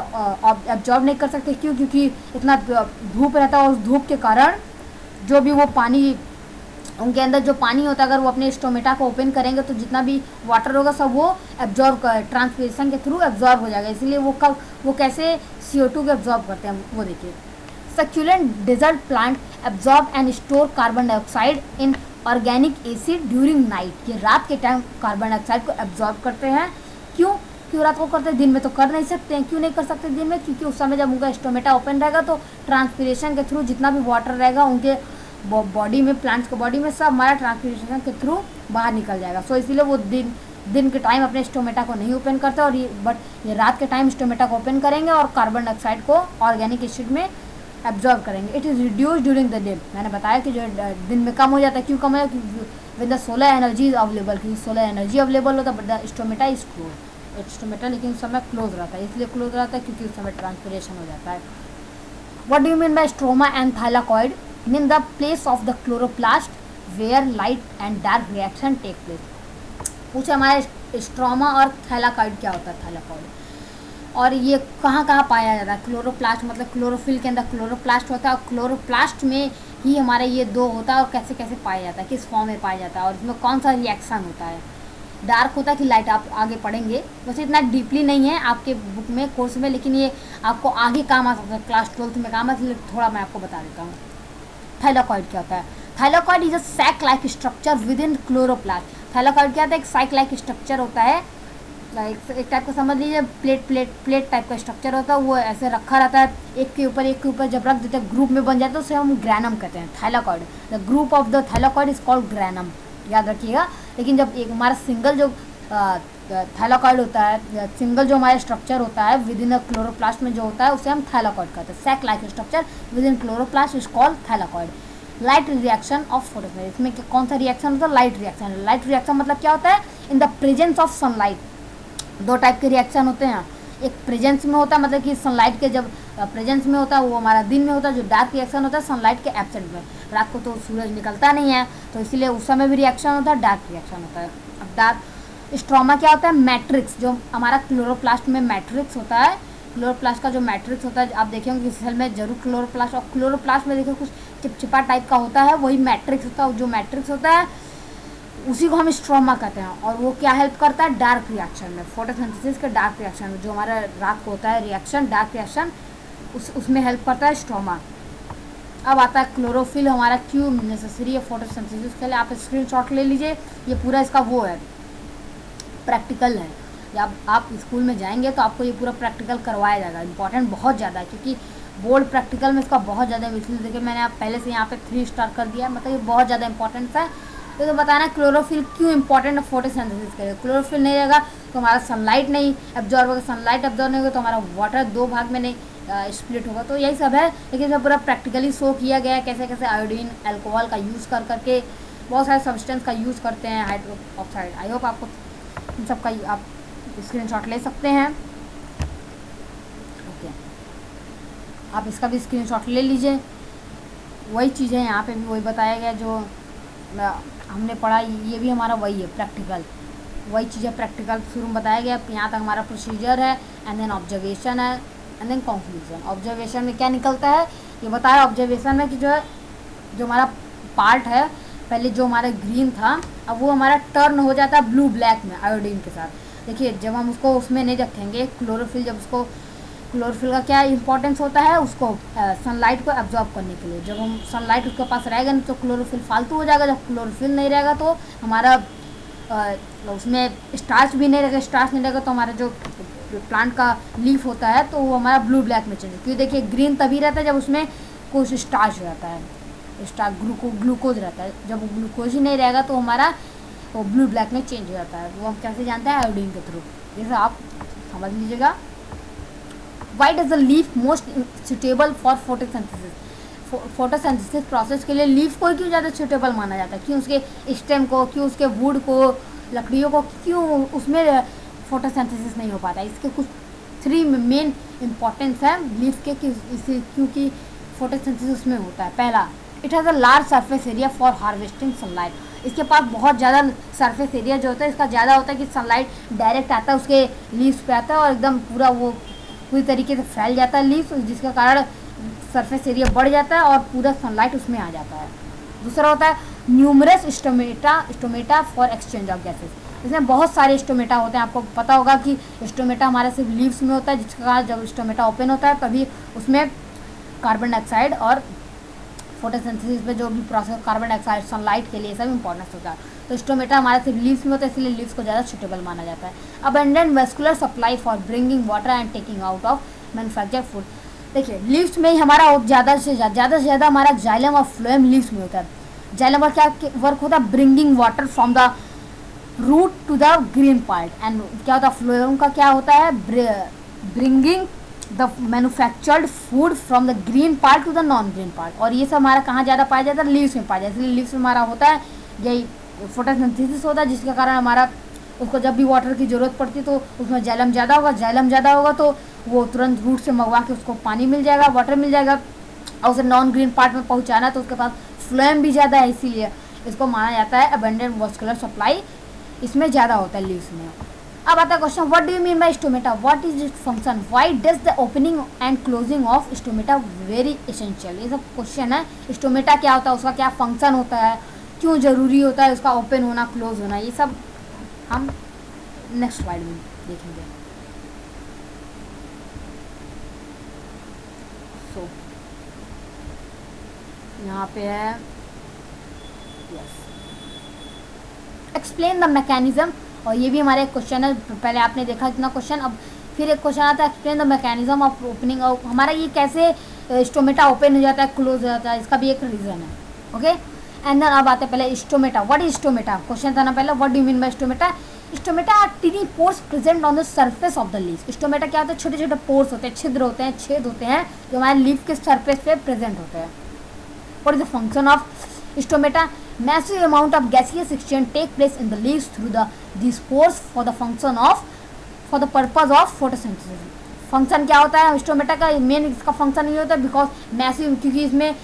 एब्जॉर्ब नहीं कर सकते। क्यों? क्योंकि इतना धूप रहता है और उस धूप के कारण जो भी वो पानी, उनके अंदर जो पानी होता है, अगर वो अपने स्टोमेटा को ओपन करेंगे तो जितना भी वाटर होगा सब वो एब्जॉर्ब कर, ट्रांसपिरेशन के थ्रू एब्जॉर्ब हो जाएगा। इसलिए वो कैसे CO2 को एब्जॉर्ब करते हैं वो देखिए। Succulent desert plant absorb and store carbon dioxide in organic acid during night. ये रात के टाइम कार्बन डाइऑक्साइड को एब्जॉर्ब करते हैं। क्यों रात को करते हैं? दिन में तो कर नहीं सकते हैं। क्यों नहीं कर सकते दिन में? क्योंकि उस समय जब उनका स्टोमेटा ओपन रहेगा तो ट्रांसपिरेशन के थ्रू जितना भी वाटर रहेगा उनके बॉडी में, प्लांट्स के बॉडी में, सब हमारा ट्रांसपिरेशन के थ्रू बाहर निकल जाएगा। सो इसीलिए वो दिन के टाइम अपने स्टोमेटा को नहीं ओपन करते, और ये रात के टाइम स्टोमेटा को ओपन करेंगे और कार्बन डाइऑक्साइड को ऑर्गेनिक एसिड में एब्जॉर्ब करेंगे। It is reduce during the day. मैंने बताया कि जो दिन में कम हो जाता है। क्यों कम हो जाता है? With the solar energy is available, क्योंकि सोलर एनर्जी अवेलेबल होता है, but the stomata is close. Stomata लेकिन उस समय क्लोज रहता है, इसलिए क्लोज रहता है क्योंकि उस समय ट्रांसपिरेशन हो जाता है। What do you mean by stroma and thylakoid? Mean the place of the chloroplast where light and dark reaction take place. पूछे हमारे स्ट्रोमा और थाइलाकॉइड क्या होता है? थाइलाकॉइड और ये कहाँ पाया जाता है? क्लोरोप्लास्ट मतलब क्लोरोफिल के अंदर क्लोरोप्लास्ट होता है, और क्लोरोप्लास्ट में ही हमारा ये दो होता है। और कैसे कैसे पाया जाता है, किस फॉर्म में पाया जाता है, और इसमें कौन सा रिएक्शन होता है? डार्क होता है कि लाइट? आप आगे पढ़ेंगे, वैसे इतना डीपली नहीं है आपके बुक में, कोर्स में, लेकिन ये आपको आगे काम आ सकता है, क्लास 12th में काम आ सकता है। थोड़ा मैं आपको बता देता हूँ थाइलाकॉइड क्या होता है। Thylakoid is a sac like structure within chloroplast. Thylakoid क्या होता है? एक सैक लाइक स्ट्रक्चर होता है, एक टाइप का समझ लीजिए प्लेट टाइप का स्ट्रक्चर होता है। वो ऐसे रखा रहता है, एक के ऊपर जब रख देते हैं ग्रुप में बन जाता है तो उसे हम ग्रैनम कहते हैं। Thylakoid, the group of the thylakoid is called granum, याद रखिएगा। लेकिन जब एक हमारा सिंगल जो थाइलाकॉइड होता है, सिंगल जो हमारा स्ट्रक्चर होता है विद इन क्लोरोप्लास्ट में जो होता है उसे हम थाइलाकॉइड कहते हैं। Sac like structure within chloroplast is called thylakoid. Light reaction of photosynthesis, इसमें कौन सा रिएक्शन होता है? Light reaction. लाइट रिएक्शन मतलब क्या होता है? In the presence of sunlight. दो टाइप के रिएक्शन होते हैं, एक प्रेजेंस में होता है, मतलब कि सनलाइट के जब प्रेजेंस में होता है वो हमारा दिन में होता है। जो डार्क रिएक्शन होता है सनलाइट के एब्सेंट में, रात को तो सूरज निकलता नहीं है तो इसीलिए उस समय भी रिएक्शन होता है, डार्क रिएक्शन होता है। अब डार्क स्ट्रोमा क्या होता है? मैट्रिक्स, जो हमारा क्लोरोप्लास्ट में मैट्रिक्स होता है, क्लोरोप्लास्ट का जो मैट्रिक्स होता है, आप देखेंगे कि सेल में जरूर क्लोरोप्लास्ट, और क्लोरोप्लास्ट में देखिए कुछ चिपचिपा टाइप का होता है, वही मैट्रिक्स होता है। जो मैट्रिक्स होता है उसी को हम स्ट्रोमा कहते हैं, और वो क्या हेल्प करता है? डार्क रिएक्शन में, फोटोसिंथेसिस के डार्क रिएक्शन में, जो हमारा रात को होता है रिएक्शन, डार्क रिएक्शन, उसमें हेल्प करता है स्ट्रोमा। अब आता है क्लोरोफिल हमारा क्यों नेसेसरी है फोटोसिंथेसिस के लिए। आप स्क्रीनशॉट ले लीजिए, ये पूरा इसका वो है, प्रैक्टिकल है। जब आप स्कूल में जाएंगे तो आपको ये पूरा प्रैक्टिकल करवाया जाएगा। इंपॉर्टेंट बहुत ज़्यादा है, क्योंकि बोर्ड प्रैक्टिकल में इसका बहुत ज़्यादा, इसलिए देखिए मैंने आप पहले से यहाँ पे 3 स्टार कर दिया, मतलब ये बहुत ज़्यादा इंपॉर्टेंट है। तो बताना क्लोरोफिल क्यों इंपॉर्टेंट है फोटोसिंथेसिस के लिए। क्लोरोफिल नहीं रहेगा तो हमारा सनलाइट नहीं एब्जॉर्ब होगा, सनलाइट एब्जॉर्ब नहीं होगा तो हमारा वाटर 2 भाग में नहीं स्प्लिट होगा। तो यही सब है, लेकिन सब पूरा प्रैक्टिकली शो किया गया है कैसे कैसे आयोडीन, अल्कोहल का यूज़ करके बहुत सारे सब्सटेंस का यूज़ करते हैं, हाइड्रो ऑक्साइड। आई होप आपको इन सब का आप स्क्रीनशॉट ले सकते हैं। ओके, आप इसका भी स्क्रीनशॉट ले लीजिए। वही चीज़ें यहाँ पे भी वही बताया गया जो हमने पढ़ा, ये भी हमारा वही है प्रैक्टिकल, वही चीज़ें प्रैक्टिकल शुरू में बताया गया। यहाँ तक हमारा प्रोसीजर है, एंड देन ऑब्जर्वेशन है, एंड देन कंक्लूजन। ऑब्जर्वेशन में क्या निकलता है ये बताया। ऑब्जर्वेशन में कि जो है जो हमारा पार्ट है पहले जो हमारा ग्रीन था, अब वो हमारा टर्न हो जाता है ब्लू ब्लैक में आयोडीन के साथ। देखिए जब हम उसको उसमें नहीं रखेंगे क्लोरोफिल, जब उसको क्लोरोफिल का क्या इंपॉर्टेंस होता है, उसको सनलाइट को एब्जॉर्ब करने के लिए। जब हम सनलाइट उसके पास रहेगा नहीं तो क्लोरोफिल फालतू हो जाएगा। जब क्लोरोफिल नहीं रहेगा तो हमारा उसमें स्टार्च भी नहीं रहेगा। स्टार्च नहीं रहेगा तो हमारा जो प्लांट का लीफ होता है तो वो हमारा ब्लू ब्लैक में चेंज। क्योंकि देखिए ग्रीन तभी रहता है जब उसमें कुछ स्टार्च रहता है, ग्लूकोज रहता है। जब वो ग्लूकोज ही नहीं रहेगा तो हमारा वो ब्लू ब्लैक में चेंज हो जाता है। वो हम कैसे जानते हैं? आयोडीन के थ्रू। जैसे आप समझ लीजिएगा। Why does the leaf most suitable for photosynthesis? Photosynthesis process के लिए लीफ को क्यों ज़्यादा सूटेबल माना जाता है? क्यों उसके स्टेम को, क्यों उसके वुड को, लकड़ियों को, क्यों उसमें फोटोसिंथेसिस नहीं हो पाता। इसके कुछ 3 मेन इम्पॉर्टेंस है लीफ के कि इसे क्योंकि फोटोसिंथेसिस उसमें होता है। पहला, it has a large surface area for harvesting sunlight. इसके पास बहुत ज़्यादा सरफेस एरिया जो होता है इसका ज़्यादा होता है कि सनलाइट डायरेक्ट आता है उसके लीव्स पे आता है और एकदम पूरा वो पूरी तरीके से फैल जाता है लीव्स, जिसके कारण सरफेस एरिया बढ़ जाता है और पूरा सनलाइट उसमें आ जाता है। दूसरा होता है numerous stomata for exchange of gases. इसमें बहुत सारे स्टोमेटा होते हैं। आपको पता होगा कि स्टोमेटा हमारे सिर्फ लीव्स में होता है, जिसके कारण जब स्टोमेटा ओपन होता है तभी उसमें कार्बन डाइऑक्साइड और फोटोसिंथेसिस में जो भी प्रोसेस कार्बन डाइऑक्साइड सनलाइट के लिए सब इंपॉर्टेंस होता है। तो स्टोमेटा हमारे सिर्फ लीव्स में होता है, इसलिए लीव्स को ज़्यादा सुटेबल माना जाता है। Abundant vascular supply for bringing water and taking out of manufacture food. देखिए लीव्स में ही हमारा ज़्यादा से ज़्यादा हमारा जाइलम और फ्लोएम लीव्स में होता है। जाइलम का क्या वर्क होता है? Bringing water from the root to the green part. And क्या होता है? फ्लोएम का क्या होता है? Bringing the manufactured food from the green part to the non green part. और ये सब हमारा कहाँ ज़्यादा पाया जाता है? लीव्स में पाया जाता है। इसलिए लीव्स में हमारा होता है यही फोटोसिंथेसिस होता है, जिसके कारण हमारा उसको जब भी वाटर की ज़रूरत पड़ती है तो उसमें जाइलम ज़्यादा होगा तो वो तुरंत रूट से मंगवा के उसको पानी मिल जाएगा, वाटर मिल जाएगा और उसे नॉन ग्रीन पार्ट में पहुँचाना तो उसके पास फ्लोएम भी ज़्यादा है, इसीलिए इसको माना जाता है अबंडेंट वास्कुलर सप्लाई इसमें ज़्यादा होता है लीव्स में। अब आता है question, what do you mean by stomata, what is its function, why does the opening and closing of stomata very essential. ये सब क्वेश्चन है। स्टोमेटा क्या होता है, उसका क्या फंक्शन होता है, क्यों ज़रूरी होता है उसका ओपन होना क्लोज होना, ये सब हम नेक्स्ट स्लाइड में देखेंगे। सो यहाँ पे है यस एक्सप्लेन द मैकेनिज्म, और ये भी हमारे क्वेश्चन है। पहले आपने देखा इतना क्वेश्चन, अब फिर एक क्वेश्चन आता है explain the mechanism of opening. और हमारा ये कैसे स्टोमेटा ओपन हो जाता है क्लोज हो जाता है, इसका भी एक रीज़न है। ओके एंड देन अब आते हैं पहले stomata. What is stomata? Question था ना पहले, what do you mean by stomata. Stomata are tiny pores present on the surface of the leaf. Stomata क्या होता है? छोटे छोटे पोर्स होते हैं, छिद्र होते हैं, छेद होते हैं जो हमारे लीफ के सरफेस पे प्रेजेंट होते हैं। What is the function of stomata? Massive amount of gaseous exchange take place in the leaves through these pores for the purpose of photosynthesis. Function क्या होता है स्टोमेटा का? मेन इसका फंक्शन ये होता है बिकॉज मैसिव, क्योंकि इसमें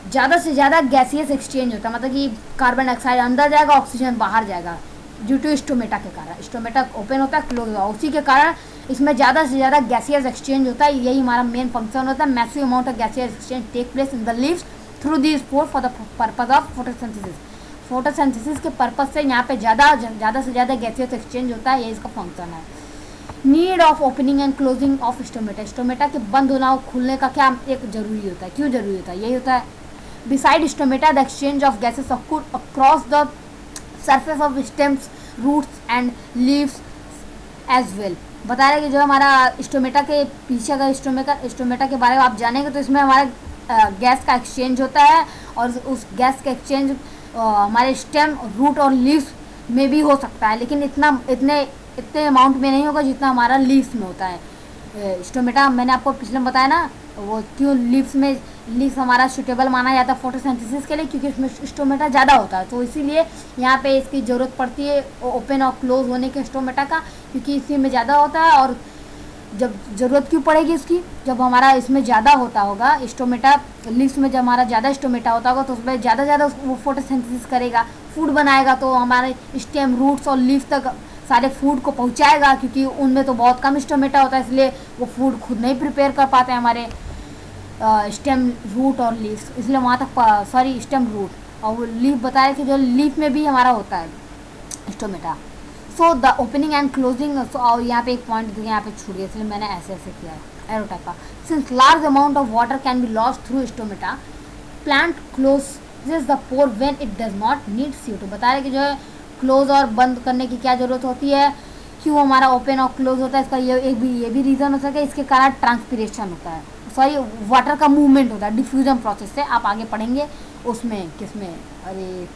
ज़्यादा से ज़्यादा गैसियस एक्सचेंज होता है, मतलब कि कार्बन डाइऑक्साइड अंदर जाएगा, ऑक्सीजन बाहर जाएगा ड्यू टू स्टोमेटा के कारण। स्टोमेटा ओपन होता है, क्लोज होता है, उसी के कारण इसमें ज़्यादा से ज़्यादा गैसियस एक्सचेंज होता है। यही हमारा मेन फंक्शन होता है। Massive amount of gaseous exchange take place in the leaves through these pores for the purpose of photosynthesis. Photosynthesis के पर्पज से यहाँ पे ज़्यादा से ज़्यादा गैसियस एक्सचेंज होता है, ये इसका फंक्शन है। Need of opening and closing of stomata. Stomata के बंद होना और खुलने का क्या एक जरूरी होता है? क्यों जरूरी होता है? यही होता है beside stomata the exchange of gases occur across the surface of stems, roots and leaves as well. बता रहे कि जो हमारा स्टोमेटा के पीछे का स्टोमेटा के बारे में आप जानेंगे तो इसमें हमारा गैस का एक्सचेंज होता है और उस गैस का एक्सचेंज हमारे स्टेम, रूट और लीव्स में भी हो सकता है, लेकिन इतने अमाउंट में नहीं होगा जितना हमारा लीव्स में होता है। स्टोमेटा मैंने आपको पिछले में बताया ना, वो क्यों लीव्स हमारा सूटेबल माना जाता है फोटोसिंथेसिस के लिए, क्योंकि इसमें स्टोमेटा ज़्यादा होता है, तो इसीलिए यहाँ पे इसकी ज़रूरत पड़ती है ओपन और क्लोज होने के स्टोमेटा का, क्योंकि इसी में ज़्यादा होता है। और जब ज़रूरत क्यों पड़ेगी इसकी? जब हमारा इसमें ज़्यादा होता होगा स्टोमेटा, लीव्स में जब हमारा ज़्यादा स्टोमेटा होता होगा तो उसमें ज़्यादा वो फोटोसिंथेसिस करेगा, फूड बनाएगा, तो हमारे स्टेम, रूट्स और लीव्स तक सारे फूड को पहुंचाएगा, क्योंकि उनमें तो बहुत कम स्टोमेटा होता है, इसलिए वो फूड खुद नहीं प्रिपेयर कर पाते हैं हमारे स्टेम, रूट और लीव्स, इसलिए वहाँ तक स्टेम, रूट और लीफ बताया कि जो लीफ में भी हमारा होता है stomata. So the opening and closing, और यहाँ पे एक पॉइंट यहाँ पे छूट गया, इसलिए मैंने ऐसे किया है एरो टाइप का। Since large amount of water can be lost through stomata, plant closes the pore when it does not need CO2। बता रहे कि जो है क्लोज और बंद करने की क्या ज़रूरत होती है, क्यों हमारा ओपन और क्लोज होता है, इसका ये भी रीज़न हो सके। इसके कारण ट्रांसपिरेशन होता है, वाटर का मूवमेंट होता है डिफ्यूजन प्रोसेस से। आप आगे पढ़ेंगे उसमें किसमें, अरे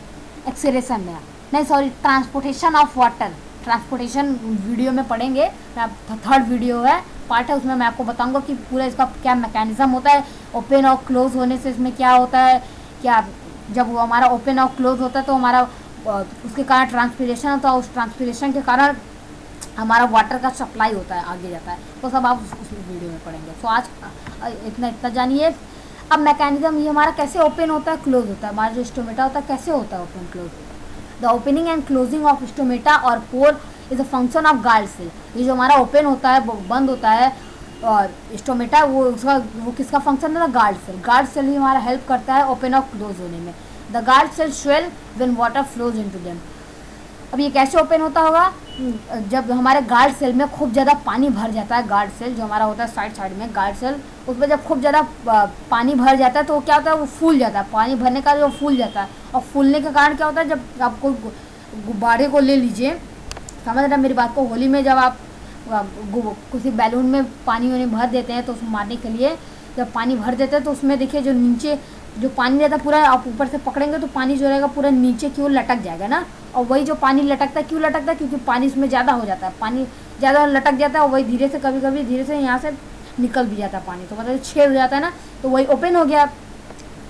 एक्सेलेरेशन में नहीं, transportation of water, transportation video में पढ़ेंगे, थर्ड वीडियो है, पार्ट है, उसमें मैं आपको बताऊंगा कि पूरा इसका क्या मैकेनिज्म होता है, ओपन और क्लोज होने से इसमें क्या होता है, क्या जब वो हमारा ओपन और क्लोज होता है तो हमारा उसके कारण ट्रांसपिरेशन होता है, उस ट्रांसपिरेशन के कारण हमारा वाटर का सप्लाई होता है, आगे जाता है, तो सब आप उस वीडियो में पढ़ेंगे। तो आज इतना जानिए। अब मैकेनिज्म ये हमारा कैसे ओपन होता है, क्लोज होता है, हमारा जो स्टोमेटा होता है कैसे होता है ओपन क्लोज होता है। The opening and closing of stomata और pore is a function of guard cell. ये जो हमारा ओपन होता है, बंद होता है और स्टोमेटा, वो किसका फंक्शन है, गार्ड सेल। गार्ड सेल ही हमारा हेल्प करता है ओपन और क्लोज होने में। The guard cell swell when water flows into them. अब ये कैसे ओपन होता होगा, जब हमारे गार्ड सेल में खूब ज़्यादा पानी भर जाता है। गार्ड सेल जो हमारा होता है साइड में गार्ड सेल, उसमें जब खूब ज़्यादा पानी भर जाता है तो क्या होता है, वो फूल जाता है। पानी भरने का जो फूल जाता है, और फूलने के कारण क्या होता है, जब आपको गुब्बारे को ले लीजिए, समझ रहे मेरी बात को, होली में जब आप किसी बैलून में पानी वानी भर देते हैं तो उसको मारने के लिए जब पानी भर देते हैं तो उसमें देखिए जो नीचे जो पानी रहता है पूरा, आप ऊपर से पकड़ेंगे तो पानी जो रहेगा पूरा नीचे की ओर लटक जाएगा ना। और वही जो पानी लटकता है, क्यों लटकता है, क्योंकि पानी इसमें ज़्यादा हो जाता है, पानी ज़्यादा लटक जाता है और वही धीरे से कभी धीरे से यहाँ से निकल भी जाता है पानी, तो मतलब छेद हो जाता है ना, तो वही ओपन हो गया।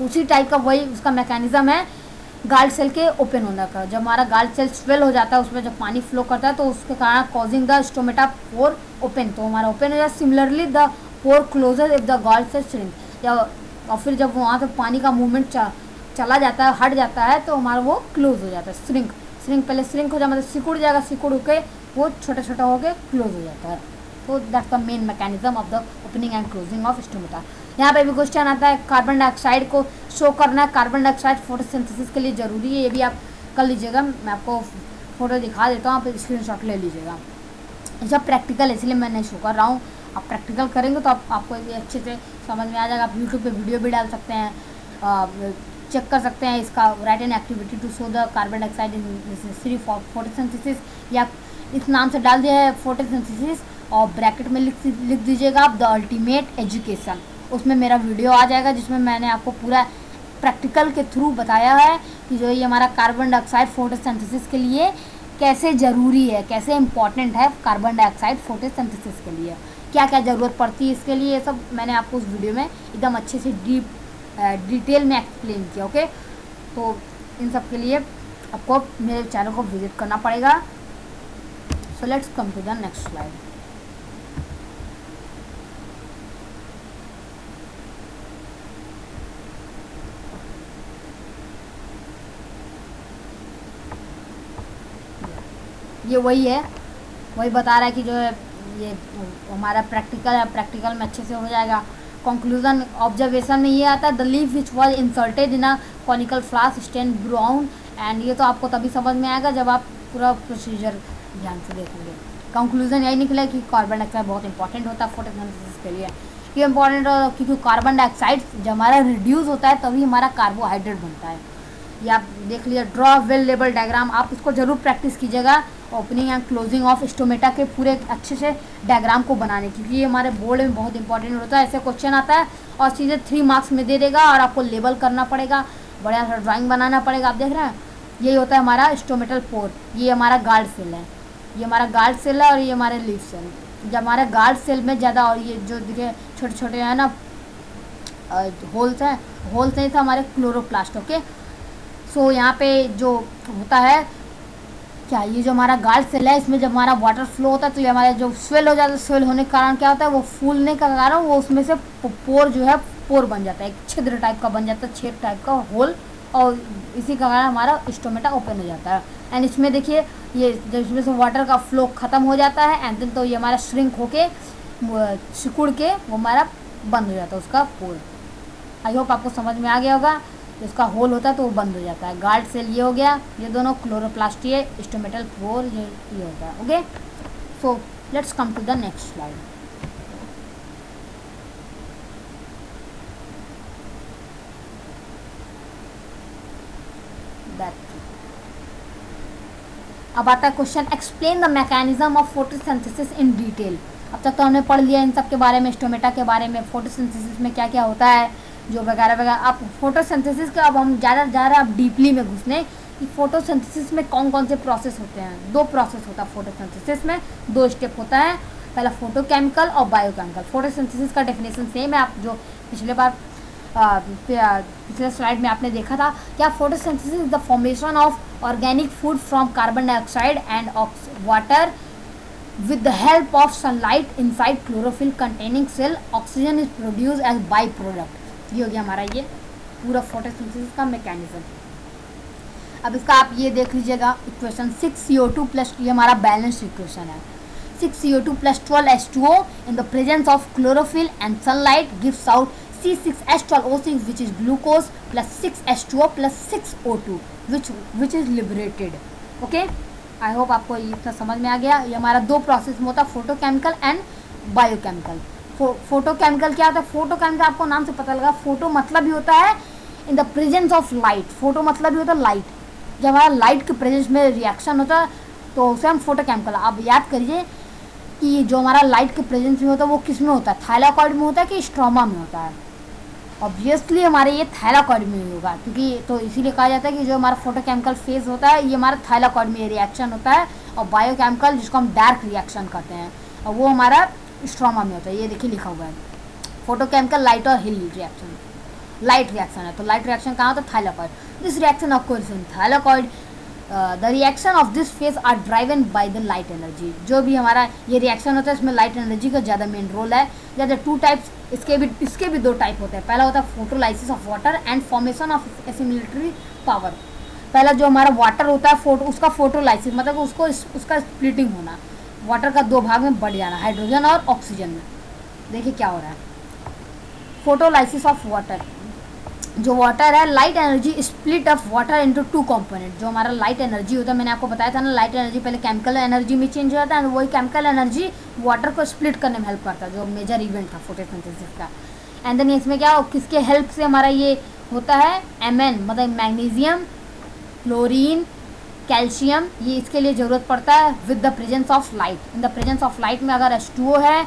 उसी टाइप का वही उसका मैकेनिज्म है गार्ड सेल के ओपन होने का। जब हमारा गार्ड सेल स्वेल हो जाता है, उसमें जब पानी फ्लो करता है तो उसके कारण causing the stomata pore open, तो हमारा ओपन हो जाता है। Similarly the pore closure if the guard cell shrink, और फिर जब वहाँ से पानी का मूवमेंट चला जाता है, हट जाता है, तो हमारा वो क्लोज हो जाता है। श्रिंक पहले श्रिंक हो जाए, मतलब सिकुड़ जाएगा, सिकुड़ के वो छोटा छोटा होकर क्लोज हो जाता है। तो that's the main mechanism of the opening and closing of stomata. यहाँ पे भी क्वेश्चन आता है, कार्बन डाइऑक्साइड को शो करना है। कार्बन डाइऑक्साइड फोटोसिंथेसिस के लिए ज़रूरी है, ये भी आप कर लीजिएगा। मैं आपको फोटो दिखा देता हूँ, आप स्क्रीनशॉट ले लीजिएगा। जब प्रैक्टिकल है इसलिए मैं नहीं शो कर रहा हूँ, आप प्रैक्टिकल करेंगे तो आपको ये अच्छे से समझ में आ जाएगा। आप यूट्यूब पे वीडियो भी डाल सकते हैं, चेक कर सकते हैं इसका। Write an activity to show the carbon dioxide in necessary for photosynthesis, या इस नाम से डाल दिया है फोटोसिंथेसिस, और ब्रैकेट में लिख दीजिएगा आप द अल्टीमेट एजुकेशन। उसमें मेरा वीडियो आ जाएगा जिसमें मैंने आपको पूरा प्रैक्टिकल के थ्रू बताया है कि जो ये हमारा कार्बन डाइऑक्साइड फोटोसिंथेसिस के लिए कैसे ज़रूरी है, कैसे इम्पॉर्टेंट है कार्बन डाइऑक्साइड फोटोसिंथेसिस के लिए, क्या क्या ज़रूरत पड़ती है इसके लिए। ये सब मैंने आपको उस वीडियो में एकदम अच्छे से डिटेल में एक्सप्लेन किया। ओके, तो इन सब के लिए आपको मेरे चैनल को विजिट करना पड़ेगा। So let's come to the next slide. ये वही है, वही बता रहा है कि जो है ये हमारा प्रैक्टिकल है, प्रैक्टिकल में अच्छे से हो जाएगा। कंक्लूजन ऑब्जर्वेशन में ये आता है, the leaf which was inserted in a conical flask stain brown, and ये तो आपको तभी समझ में आएगा जब आप पूरा प्रोसीजर ध्यान से देखेंगे। कंक्लूजन यही निकला कि कार्बन डाइऑक्साइड बहुत इंपॉर्टेंट होता है फोटोसिंथेसिस के लिए। क्यों इंपॉर्टेंट होता है, क्योंकि कार्बन डाइऑक्साइड जब हमारा रिड्यूस होता है तभी हमारा कार्बोहाइड्रेट बनता है। ये आप देख लीजिए, ड्रॉ वेल लेबल डायग्राम, आप इसको ज़रूर प्रैक्टिस कीजिएगा opening and closing of stomata के पूरे अच्छे से डायग्राम को बनाने, क्योंकि ये हमारे बोर्ड में बहुत इंपॉर्टेंट होता है। ऐसे क्वेश्चन आता है और सीधे 3 मार्क्स में दे देगा और आपको लेबल करना पड़ेगा, बढ़िया सा ड्राइंग बनाना पड़ेगा। आप देख रहे हैं, यही होता है हमारा स्टोमेटल पोर। ये हमारा गार्ड सेल है, ये हमारा गार्ड सेल है, और ये हमारे लीफ सेल। जब हमारे गार्ड सेल में ज़्यादा, और ये जो देखिए छोटे छोटे हैं ना होल्स हैं, होल्स नहीं था हमारे क्लोरोप्लास्ट। ओके, सो यहाँ पे जो होता है क्या, ये जो हमारा गार्ड सेल है, इसमें जब हमारा वाटर फ्लो होता है तो ये हमारा जो स्वेल हो जाता है, स्वेल होने के कारण क्या होता है, वो फूलने का कारण वो उसमें से पोर जो है पोर बन जाता है, एक छिद्र टाइप का बन जाता है, छेद टाइप का होल, और इसी का कारण हमारा स्टोमेटा ओपन हो जाता है। एंड इसमें देखिए, ये जब इसमें से वाटर का फ्लो ख़त्म हो जाता है एंड देन, तो ये हमारा श्रिंक होके सिकुड़ के वो हमारा बंद हो जाता है उसका पोर। आई होप आपको समझ में आ गया होगा। इसका होल होता है तो वो बंद हो जाता है। गार्ड सेल ये हो गया, ये दोनों क्लोरोप्लास्ट है, स्टोमेटल पोर ये होता है। Okay, so let's come to the next slide. अब आता है question, explain the mechanism of photosynthesis in detail. अब तक तो हमने पढ़ लिया इन सब के बारे में, स्टोमेटा के बारे में, फोटोसिंथेसिस में क्या क्या होता है, जो वगैरह वगैरह। आप फोटोसिंथेसिस का अब हम ज़्यादा आप डीपली में घुसने कि फोटोसिंथेसिस में कौन कौन से प्रोसेस होते हैं। 2 प्रोसेस होता है फोटोसिंथेसिस में, 2 स्टेप होता है, पहला फोटोकेमिकल और बायोकेमिकल। फोटोसिंथेसिस का डेफिनेशन सेम है, आप जो पिछले स्लाइड में आपने देखा था। क्या, photosynthesis is the formation of organic food from carbon dioxide and water with the help of sunlight inside chlorophyll containing cell oxygen is produced as by product। ये हो गया हमारा ये पूरा फोटोसिंथेसिस का मैकेनिज्म। अब इसका आप ये देख लीजिएगा इक्वेशन 6CO2 प्लस, ये हमारा बैलेंस इक्वेशन है। 6CO2 plus 12H2O in the presence of chlorophyll and sunlight gives out C6H12O6 which is glucose plus 6H2O plus 6O2 which is liberated। Okay, I hope आपको इतना समझ में आ गया। ये हमारा दो प्रोसेस में होता है, फोटोकेमिकल एंड बायोकेमिकल। फोटोकेमिकल क्या होता है? फोटोकेमिकल आपको नाम से पता लगा, फोटो मतलब ही होता है in the presence of light. Photo मतलब ही होता है लाइट। जब हमारा लाइट के प्रेजेंस में रिएक्शन होता है तो उसे हम फोटोकेमिकल। आप याद करिए कि जो हमारा लाइट के प्रेजेंस में होता है वो किस में होता है? थाइलाकॉइड में होता है कि स्ट्रोमा में होता है? ऑब्वियसली हमारे ये थाइलाकॉइड में ही होगा, क्योंकि तो इसीलिए कहा जाता है कि जो हमारा फोटोकेमिकल फेज होता है ये हमारा थाइलाकॉइड में रिएक्शन होता है, और बायोकेमिकल जिसको हम डार्क रिएक्शन कहते हैं और वो हमारा स्ट्रोमा में होता है। ये देखिए लिखा हुआ है फोटोकेमिकल लाइट और हिल रिएक्शन। लाइट रिएक्शन है तो लाइट रिएक्शन कहाँ होता है? Thylakoid. This reaction occurs in thylakoid. The reaction of this phase are driven by the light energy. जो भी हमारा ये रिएक्शन होता है इसमें लाइट एनर्जी का ज़्यादा मेन रोल है। ज़्यादा टू टाइप्स, इसके भी दो टाइप होते हैं। पहला होता है photolysis of water and formation of assimilatory power. पहला जो हमारा वाटर होता है उसका फोटोलाइसिस मतलब उसका स्प्लिटिंग होना, वाटर का दो भाग में बढ़ जाना, हाइड्रोजन और ऑक्सीजन में। देखिए क्या हो रहा है, फोटोलाइसिस ऑफ वाटर। जो वाटर है, light energy split of water into two component. जो हमारा लाइट एनर्जी होता है, मैंने आपको बताया था ना, लाइट एनर्जी पहले केमिकल एनर्जी में चेंज हो जाता है, वही केमिकल एनर्जी वाटर को स्प्लिट करने में हेल्प करता है, जो मेजर इवेंट था फोटोसिंथेसिस का। एंड देन इसमें क्या किसके हेल्प से हमारा ये होता है? Mn मतलब मैग्नीशियम, क्लोरीन, कैल्शियम, ये इसके लिए ज़रूरत पड़ता है with the presence of light. In the presence of light में अगर H2O है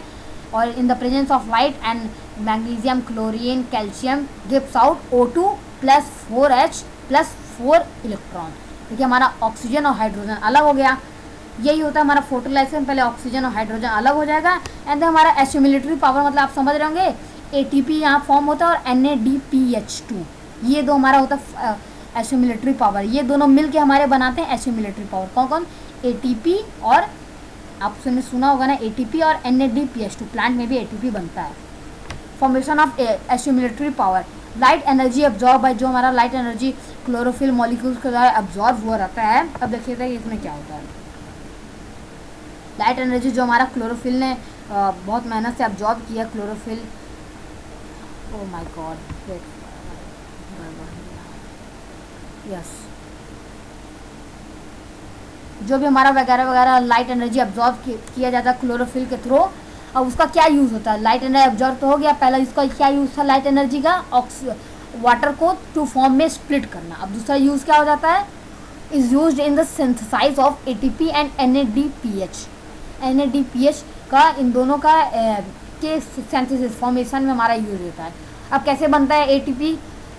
और in the presence of light and magnesium, chlorine, calcium gives out O2 plus 4H plus 4 electron. देखिए हमारा ऑक्सीजन और हाइड्रोजन अलग हो गया। यही होता है हमारा फोटोलाइसिस, पहले ऑक्सीजन और हाइड्रोजन अलग हो जाएगा एंड देन हमारा एसिमिलेटरी पावर मतलब आप समझ रहे होंगे ATP यहाँ फॉर्म होता है और NADPH2, ये दो हमारा होता है एसिमिलेटरी पावर। ये दोनों मिलके हमारे बनाते हैं एसिमिलेटरी पावर। कौन कौन? ATP और आपने सुना होगा ना ATP और NADPH2। प्लांट में भी ATP बनता है। Formation of assimilatory power, light energy absorb by, जो हमारा लाइट एनर्जी क्लोरोफिल मॉलिक्यूल्स के द्वारा अब्जॉर्ब हुआ रहता है। अब देखिए था कि इसमें क्या होता है। लाइट एनर्जी जो हमारा क्लोरोफिल ने बहुत मेहनत से अब्जॉर्ब किया, chlorophyll, oh my God, yes, जो भी हमारा वगैरह वगैरह लाइट एनर्जी अब्जॉर्ब किया जाता है क्लोरोफिल के थ्रू। अब उसका क्या यूज़ होता है? लाइट एनर्जी अब्जॉर्ब तो हो गया, पहला इसका क्या यूज़ था लाइट एनर्जी का? वाटर को टू फॉर्म में स्प्लिट करना। अब दूसरा यूज़ क्या हो जाता है? Is used in the synthesize of ATP and NADPH। NADPH का इन दोनों का के सिंथेसिस फॉर्मेशन में हमारा यूज होता है। अब कैसे बनता है ATP?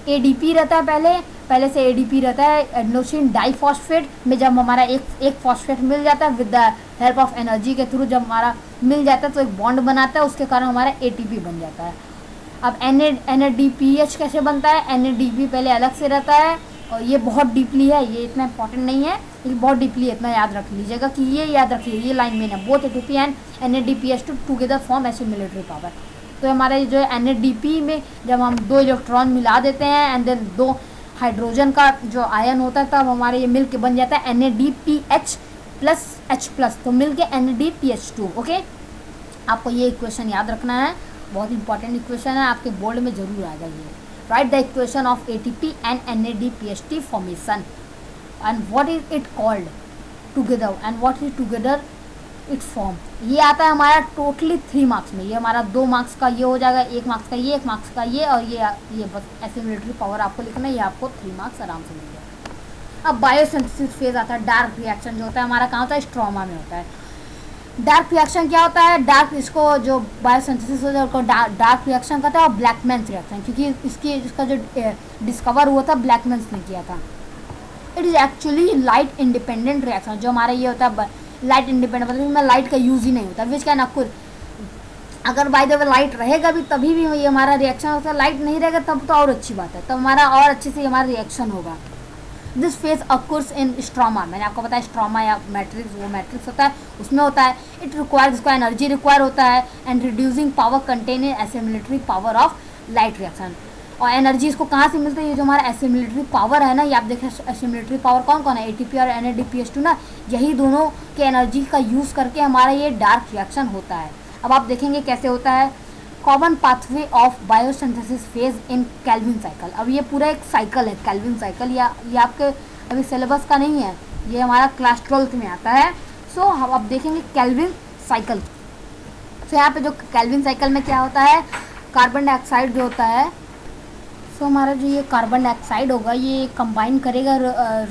ADP रहता है, पहले से ADP रहता है एडेनोसिन डाइफॉस्फेट में। जब हमारा एक फॉस्फेट मिल जाता है with the help of energy के थ्रू, जब हमारा मिल जाता है तो एक बॉन्ड बनाता है, उसके कारण हमारा ATP बन जाता है। अब NADPH कैसे बनता है? NADP पहले अलग से रहता है और ये बहुत डीपली है, ये इतना इंपॉर्टेंट नहीं है, ये बहुत डीपली है, इतना याद रख लीजिएगा कि ये याद रखिए, ये लाइन में है। Both ATP and NADPH2 together form assimilatory power. तो हमारे जो है NADP में जब हम दो इलेक्ट्रॉन मिला देते हैं एंड देन दो हाइड्रोजन का जो आयन होता है तब हमारे ये मिल के बन जाता है NADPH प्लस H प्लस, तो मिल के NADPH2। ओके, आपको ये इक्वेशन याद रखना है, बहुत इंपॉर्टेंट इक्वेशन है, आपके बोर्ड में जरूर आएगा ये। Right the equation of ATP and NADPH formation and what is it called together and what is together it form. ये आता है हमारा टोटली 3 मार्क्स में। ये हमारा 2 मार्क्स का ये हो जाएगा, 1 मार्क्स का ये, 1 मार्क्स का ये, और ये बस एसिमिलेटरी पावर आपको लिखना है, ये आपको 3 मार्क्स आराम से मिल जाएगा। अब बायोसिंथेसिस फेज आता है, डार्क रिएक्शन जो होता है हमारा कहाँ होता है? स्ट्रोमा में होता है। डार्क रिएक्शन क्या होता है? डार्क, इसको जो बायोसिंथेसिस होता है उसको डार्क रिएक्शन कहता है और ब्लैकमैन्स रिएक्शन, क्योंकि इसका जो डिस्कवर हुआ था ब्लैकमैन्स ने किया था। It is actually light independent reaction. जो हमारा ये होता है लाइट इंडिपेंडेंट, मतलब इसमें लाइट का यूज़ ही नहीं होता, विच कैन अक्कर। अगर बाय द वे लाइट रहेगा भी तभी भी ये हमारा रिएक्शन होता है, लाइट नहीं रहेगा तब तो और अच्छी बात है, तब हमारा और अच्छे से हमारा रिएक्शन होगा। This phase occurs in stroma, मैंने आपको बताया स्ट्रोमा या मैट्रिक्स, वो मैट्रिक्स होता है उसमें होता है। इट रिक्वायर, इसको एनर्जी रिक्वायर होता है and reducing power contain in assimilatory power of light reaction. और एनर्जी इसको कहाँ से मिलता है, ये जो हमारा एसिमिलेटरी पावर है ना, ये आप देखें एसिमिलेटरी पावर कौन कौन है, एटीपी और NADPH2 ना, यही दोनों के एनर्जी का यूज़ करके हमारा ये डार्क रिएक्शन होता है। अब आप देखेंगे कैसे होता है। Common pathway of biosynthesis phase in Calvin cycle. अब ये पूरा एक साइकिल है कैल्विन साइकिल, या ये आपके अभी सिलेबस का नहीं है, ये हमारा क्लास 12th में आता है। सो हम अब देखेंगे कैल्विन साइकिल। सो यहाँ पे जो कैल्विन साइकिल में क्या होता है, कार्बन डाइऑक्साइड जो होता है, सो हमारा जो ये कार्बन डाइऑक्साइड होगा ये कंबाइन करेगा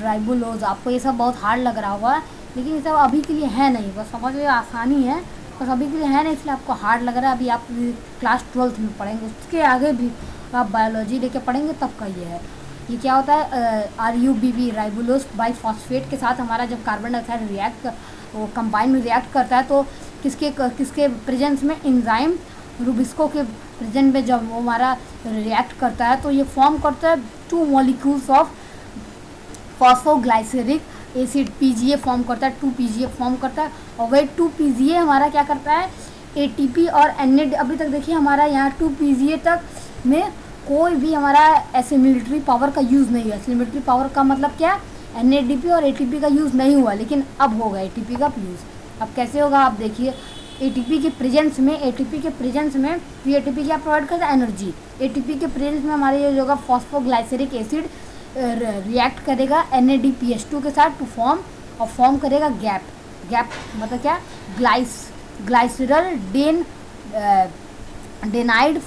राइबोलोज। आपको ये सब बहुत हार्ड लग रहा होगा, लेकिन ये सब अभी के लिए है नहीं, बस समझ लो आसानी है, बस अभी के लिए है नहीं, इसलिए आपको हार्ड लग रहा है। अभी आप क्लास 12th में पढ़ेंगे, उसके आगे भी आप बायोलॉजी लेके पढ़ेंगे तब का ये है। ये क्या होता है, RUBB राइबोलोज बाइफॉस्फेट के साथ हमारा जब कार्बन डाइऑक्साइड रिएक्ट, वो कंबाइन में रिएक्ट करता है तो किसके प्रेजेंस में, एंजाइम रूबिस्को के प्रेजेंट में जब वो हमारा रिएक्ट करता है तो ये फॉर्म करता है 2 molecules of phosphoglyceric acid, PGA form करता है, 2 PGA फॉर्म करता है। और वही 2 PGA हमारा क्या करता है, ATP और NAD। अभी तक देखिए हमारा यहाँ 2 PGA तक में कोई भी हमारा एसिमिलेटरी पावर का यूज़ नहीं है। एसिमिलेटरी पावर का मतलब क्या, NADP और ATP का यूज़ नहीं हुआ, लेकिन अब होगा ATP का यूज़। अब कैसे होगा आप देखिए, ATP के प्रेजेंस में ये ATP क्या प्रोवाइड करता है, एनर्जी। ATP के प्रेजेंस में हमारे ये जो होगा फॉस्फोग्लाइसरिक एसिड रिएक्ट करेगा NADPH2 के साथ टू फॉर्म करेगा गैप मतलब क्या, ग्लाइसरल डेनाइड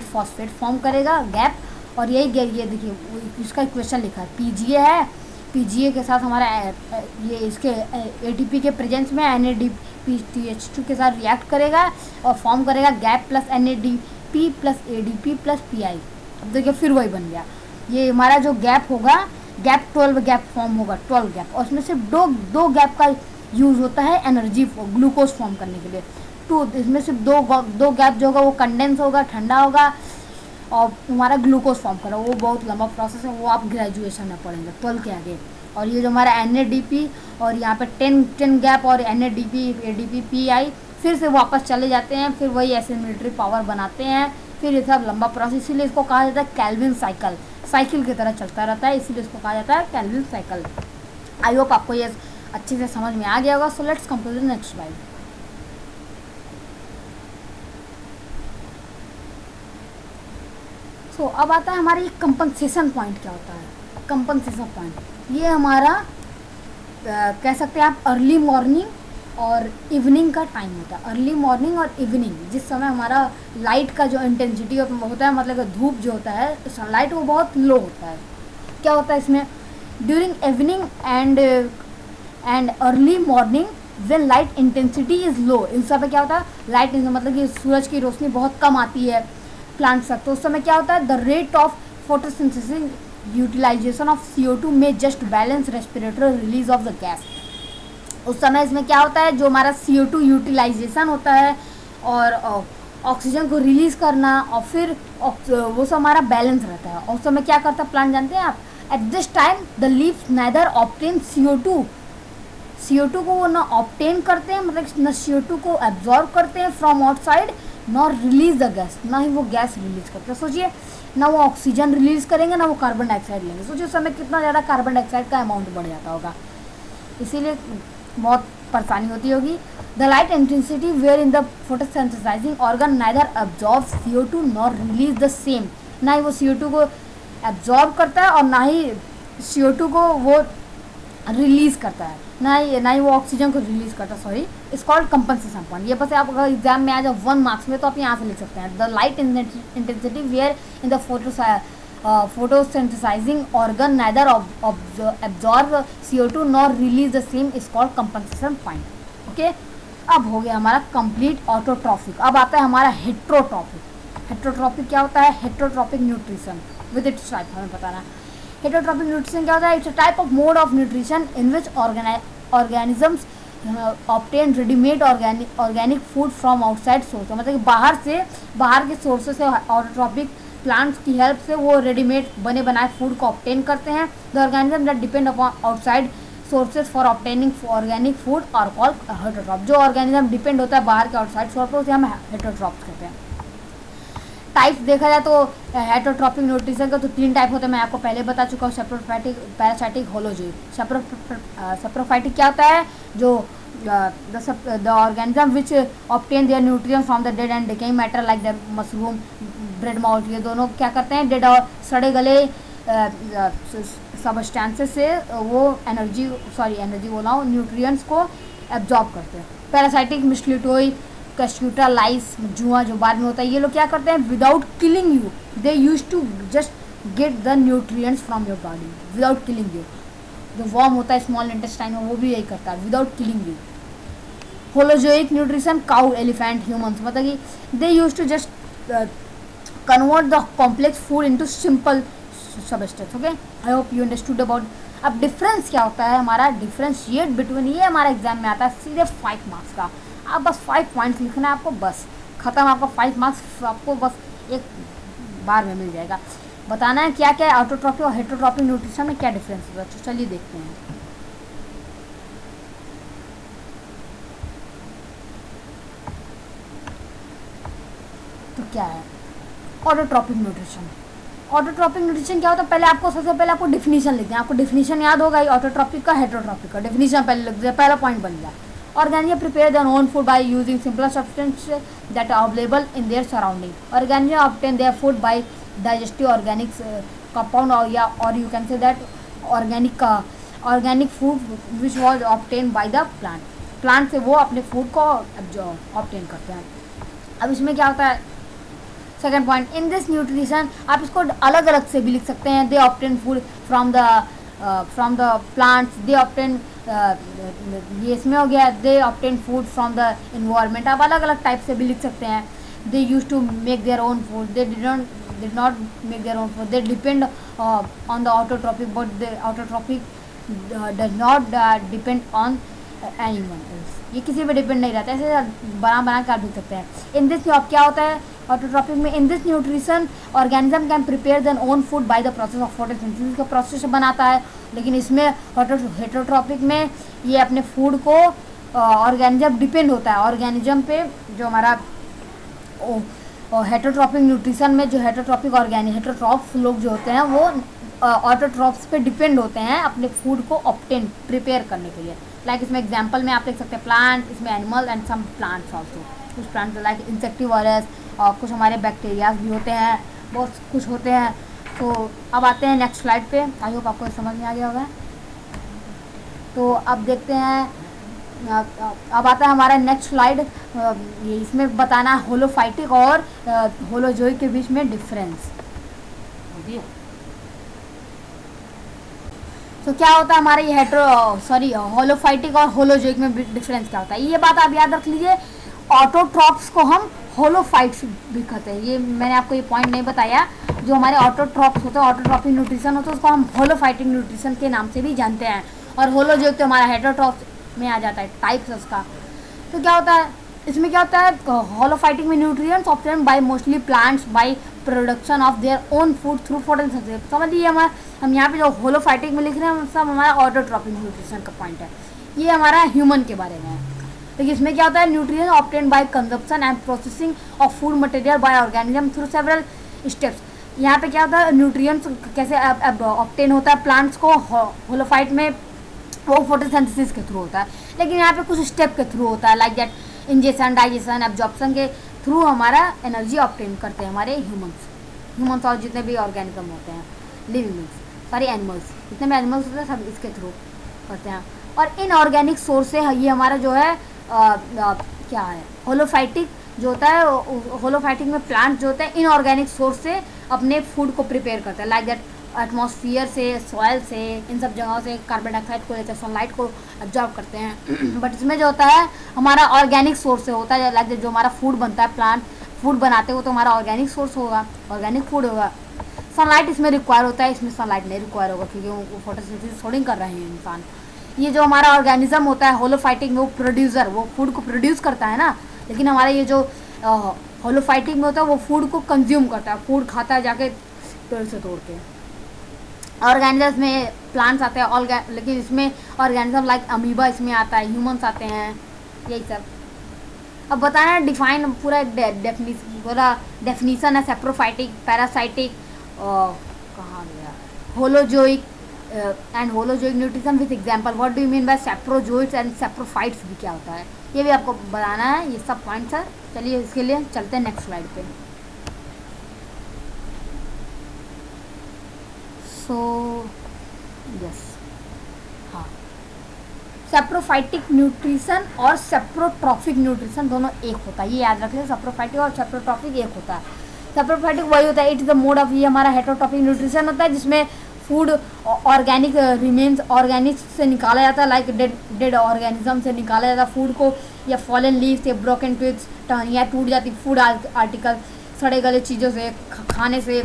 फॉस्फेट फॉर्म करेगा गैप। और यही ये देखिए इसका इक्वेशन लिखा है, PGA है, PGA के साथ हमारा ये इसके ATP के प्रेजेंस में NADPH2 के साथ रिएक्ट करेगा और फॉर्म करेगा gap plus NADP plus ADP plus PI। अब देखिए फिर वही बन गया, ये हमारा जो गैप होगा, गैप 12 गैप फॉर्म होगा, 12 गैप, और उसमें सिर्फ दो गैप का यूज़ होता है एनर्जी ग्लूकोज फॉर्म करने के लिए। इसमें सिर्फ दो गैप जो होगा वो कंडेंस होगा, ठंडा होगा, और हमारा ग्लूकोज फॉर्म करा, वो बहुत लंबा प्रोसेस है, वो आप ग्रेजुएशन में पढ़ेंगे 12 के आगे। और ये जो हमारा NADP और यहाँ पे 10 गैप और NADP ADP PI फिर से वापस चले जाते हैं, फिर वही एसिमिलेटरी पावर बनाते हैं, फिर ये सब लंबा प्रोसेस, इसीलिए इसको कहा जाता है कैल्विन साइकिल की तरह चलता रहता है, इसीलिए इसको कहा जाता है कैल्विन साइकिल। आई होप आपको ये अच्छे से समझ में आ गया होगा। So let's come to the next slide. So अब आता है हमारी कंपनसेशन पॉइंट। क्या होता है कंपनसेशन पॉइंट, ये हमारा कह सकते हैं आप अर्ली मॉर्निंग और इवनिंग का टाइम होता है। अर्ली मॉर्निंग और इवनिंग, जिस समय हमारा लाइट का जो इंटेंसिटी होता है, मतलब धूप जो होता है सनलाइट, वो बहुत लो होता है। क्या होता है इसमें, during evening and early morning when light intensity is low, इस समय क्या होता है, लाइट मतलब कि सूरज की रोशनी बहुत कम आती है प्लांट्स तक, तो उस समय क्या होता है, the rate of photosynthesis utilization of CO2 में just balance respiratory release of the gas. उस समय इसमें क्या होता है, जो हमारा CO2 यूटिलाइजेशन होता है और ऑक्सीजन को रिलीज़ करना, और फिर वो सब हमारा बैलेंस रहता है। और उस समय क्या करता है प्लांट, जानते हैं आप, at this time the leaves neither obtain CO2 को वो ना ऑब्टेन करते हैं, मतलब न CO2 को एब्जॉर्ब करते हैं from outside, nor release the gas, ना ही वो गैस रिलीज करते हैं। सोचिए, ना वो ऑक्सीजन रिलीज करेंगे, ना वो कार्बन डाइऑक्साइड लेंगे। सोचिए उस समय कितना ज़्यादा कार्बन डाइऑक्साइड का अमाउंट बढ़ जाता होगा, इसीलिए बहुत परेशानी होती होगी। The light intensity where in the photosynthesizing organ neither absorb CO2 nor release the same, ना ही वो CO2 को एब्जॉर्ब करता है और ना ही CO2 को वो रिलीज़ करता है, ना ही वो ऑक्सीजन को रिलीज़ करता है। Sorry, it's called compensation point. ये बस आप अगर एग्जाम में आ जाओ 1 मार्क्स में, तो आप यहाँ से लिख सकते हैं, the light intensity where in the photosynthesizing organ neither absorb CO2 nor release the same is called compensation point. Okay, अब हो गया हमारा कंप्लीट ऑटोट्रॉफिक। अब आता है हमारा हेट्रोट्रॉपिक। हेट्रोट्रॉपिक क्या होता है, heterotrophic nutrition with its type हमें बताना है। हेट्रोट्रॉपिक न्यूट्रिशन क्या होता है, it's a type of mode of nutrition in which organisms obtain readymade organic food from outside source. मतलब कि बाहर के सोर्सेस से ऑटोट्रॉपिक प्लांट्स की हेल्प से वो रेडीमेड बने बनाए फूड को ऑब्टेन करते हैं। The organism that depend upon outside sources for obtaining organic food और कॉल्ड हेटरोट्रॉप। जो ऑर्गेनिज्म डिपेंड होता है बाहर के आउटसाइड सोर्स पर, उसे हम हेटरोट्रॉप्स कहते हैं। टाइप्स देखा जाए तो हेटरोट्रॉपिक न्यूट्रिशन का तो 3 टाइप होते हैं, मैं आपको पहले बता चुका हूँ, सेप्रोफाइटिक, पैरासाइटिक, होलोजोइक। सेप्रोफाइटिक क्या होता है, जो the organism which obtain their nutrients from the dead and decaying matter like the mushroom, bread mold, ये दोनों क्या करते हैं, डेड और सड़े गले सबस्टेंसेस से वो एनर्जी बोला हूँ, न्यूट्रिएंट्स को एब्जॉर्ब करते हैं। पैरासाइटिक मिस्लिटोई, कस्क्यूटा, लाइस, जुआ जो बाद में होता है, ये लोग क्या करते हैं, without killing you they use to just get the nutrients from your body without killing you. जो वॉर्म होता है स्मॉल इंटेस्टाइन में, वो भी यही करता है without killing you. Holozoic nutrition, cow, elephant, humans, मतलब कि they use to just convert the complex food into simple substance. Okay, I hope you understood about. अब डिफरेंस क्या होता है हमारा, डिफरेंशिएट बिटवीन, ये हमारा एग्जाम में आता है सीधे 5 मार्क्स का। आप बस 5 पॉइंट्स लिखना है आपको, बस खत्म, आपका 5 मार्क्स आपको बस एक बार में मिल जाएगा। बताना है क्या क्या ऑटोट्रॉपिक और हेटरोट्रॉपिक न्यूट्रिशन में क्या डिफरेंस होता है। तो चलिए देखते हैं। तो क्या है ऑटोट्रॉपिक न्यूट्रिशन। ऑटोट्रॉपिक न्यूट्रिशन क्या होता है, पहले आपको सबसे पहले आपको डिफिनीशन लिखते हैं। आपको डिफिनीशन याद होगा ही, ऑटोट्रॉपिक का, हेटरोट्रॉपिक का। डिफिनीशन पहले लिख दीजिए, पहला पॉइंट बन गया। Organisms prepare their own food by using simpler substances that are available in their surrounding. Organisms obtain their food by digestive organic compound, or you can say that organic food which was obtained by the plant. Plant से वो अपने food को obtain करते हैं। अब इसमें क्या होता है, second point, in this nutrition, आप इसको अलग अलग से भी लिख सकते हैं। They obtain food from the plants, they obtain, ये इसमें हो गया, they obtain food from the environment. आप अलग अलग टाइप से भी लिख सकते हैं। They use to make their own food, they did not make their own food, they depend on the autotrophic, but the autotrophic does not depend on anyone else. ये किसी पे डिपेंड नहीं रहता, ऐसे बना के आप लिख सकते हैं। इन दिस क्या होता है ऑटोट्रॉपिक में, इन this nutrition organism can prepare their own food by the process of photosynthesis का प्रोसेस से बनाता है। लेकिन इसमें हेटरोट्रॉपिक में ये अपने फूड को ऑर्गेनिज्म डिपेंड होता है ऑर्गेनिज्म पे। जो हमारा हेटरोट्रॉपिक न्यूट्रिशन में जो हेटरोट्रॉप्स लोग जो होते हैं वो ऑटोट्रॉप्स पे डिपेंड होते हैं अपने फूड को ऑब्टेन प्रिपेयर करने के लिए। लाइक इसमें एग्जांपल में आप देख सकते हैं प्लांट, इसमें animal and some plants also. कुछ प्लांट्स लाइक इंसेक्टिवोरस और कुछ हमारे बैक्टीरियाज भी होते हैं, बहुत कुछ होते हैं। तो अब आते हैं नेक्स्ट स्लाइड पे। आई होप आपको समझ में आ गया होगा। तो अब देखते हैं, अब आता है हमारा नेक्स्ट स्लाइड। इसमें बताना होलोफाइटिक और होलोजोइक के बीच में डिफरेंस। तो क्या होता है हमारा ये होलोफाइटिक और होलोजोइक में डिफरेंस क्या होता है, ये बात आप याद रख लीजिए। ऑटोट्रॉप्स को हम होलोफाइट्स भी कहते हैं, ये मैंने आपको ये पॉइंट नहीं बताया। जो हमारे ऑटोट्रॉप्स होते हैं, ऑटोट्रॉपिक न्यूट्रिशन होता है, उसको हम होलोफाइटिक न्यूट्रिशन के नाम से भी जानते हैं। और होलोजोइक तो हमारा हेटरोट्रॉप्स में आ जाता है, टाइप्स उसका। तो क्या होता है इसमें, क्या होता है होलोफाइटिक में nutrients obtain bye mostly plants by production of their own food through photosynthesis. समझिए हम यहाँ पे जो होलोफाइटिक में लिख रहे हैं सब हमारा ऑटोट्रॉपिक न्यूट्रिशन का पॉइंट है। ये हमारा ह्यूमन के बारे में है। तो इसमें क्या होता है, nutrients obtain bye consumption and processing of food material by organism through several steps. यहाँ पे क्या होता है, न्यूट्रिएंट्स कैसे ऑब्टेन होता है प्लांट्स को, होलोफाइट में वो फोटोसिंथेसिस के थ्रू होता है, लेकिन यहाँ पे कुछ स्टेप के थ्रू होता है। Like that injection, digestion, absorption के थ्रू हमारा एनर्जी ऑब्टेन करते हैं हमारे ह्यूमंस और जितने भी ऑर्गेनिज्म होते हैं, लिविंग एनिमल्स, जितने भी एनिमल्स होते हैं सब इसके थ्रू करते हैं। और इनऑर्गेनिक सोर्स से ये हमारा जो है क्या है होलोफाइटिक जो होता है, होलोफाइटिक में प्लांट जो होते हैं इनऑर्गेनिक सोर्स से अपने फूड को प्रिपेयर करते हैं। लाइक दैट एटमॉस्फेयर से, सॉइल से, इन सब जगहों से कार्बन डाइऑक्साइड को लेते हैं, सनलाइट को एब्जॉर्ब करते हैं। बट इसमें जो होता है हमारा ऑर्गेनिक सोर्स से होता है। लाइक जो हमारा फूड बनता है, प्लांट फूड बनाते हो तो हमारा ऑर्गेनिक सोर्स होगा, ऑर्गेनिक फूड होगा। सनलाइट इसमें रिक्वायर होता है, इसमें सनलाइट नहीं रिक्वायर होगा क्योंकि वो फोटोसिंथेसिस थोड़ी कर रहे हैं इंसान। ये जो हमारा ऑर्गेनिज्म होता है होलोफाइटिक में, वो फूड को प्रोड्यूस करता है ना। लेकिन हमारा ये जो होलोफाइटिक में होता है वो फूड को कंज्यूम करता है, फूड खाता है जाके पेड़ से तोड़ के। ऑर्गेनिजम्स में प्लांट्स आते हैं, लेकिन इसमें ऑर्गेनिज्म लाइक अमीबा इसमें आता है, ह्यूमंस आते हैं, यही सब। अब बताना है डिफाइन पूरा डेफिनीसन है सेप्रोफाइटिक, पैरासाइटिक, कहाँ गया, holozoic and holozoic nutrition with example. What do you mean by saprozoites and saprophytes भी क्या होता है, ये भी आपको बताना है, ये सब पॉइंट्स है। चलिए इसके लिए चलते हैं नेक्स्ट स्लाइड पे। सो यस, हाँ, सेप्रोफाइटिक न्यूट्रिशन और सेप्रोट्रॉफिक न्यूट्रिशन दोनों एक होता है, ये याद रख लें, सेप्रोफाइटिक और सेप्रोट्रॉफिक एक होता है। सेप्रोफाइटिक वही होता है, it is the mode of, ये हमारा हेटेरोट्रॉफिक न्यूट्रिशन होता है जिसमें फूड ऑर्गेनिक रिमेन्स ऑर्गेनिक से निकाला जाता है, लाइक डेड ऑर्गेनिज्म से निकाला जाता है फूड को, या फॉलन लीव्स या ब्रोकन ट्विग्स, टहनियाँ टूट जाती फूड आर्टिकल, सड़े गले चीज़ों से, खाने से,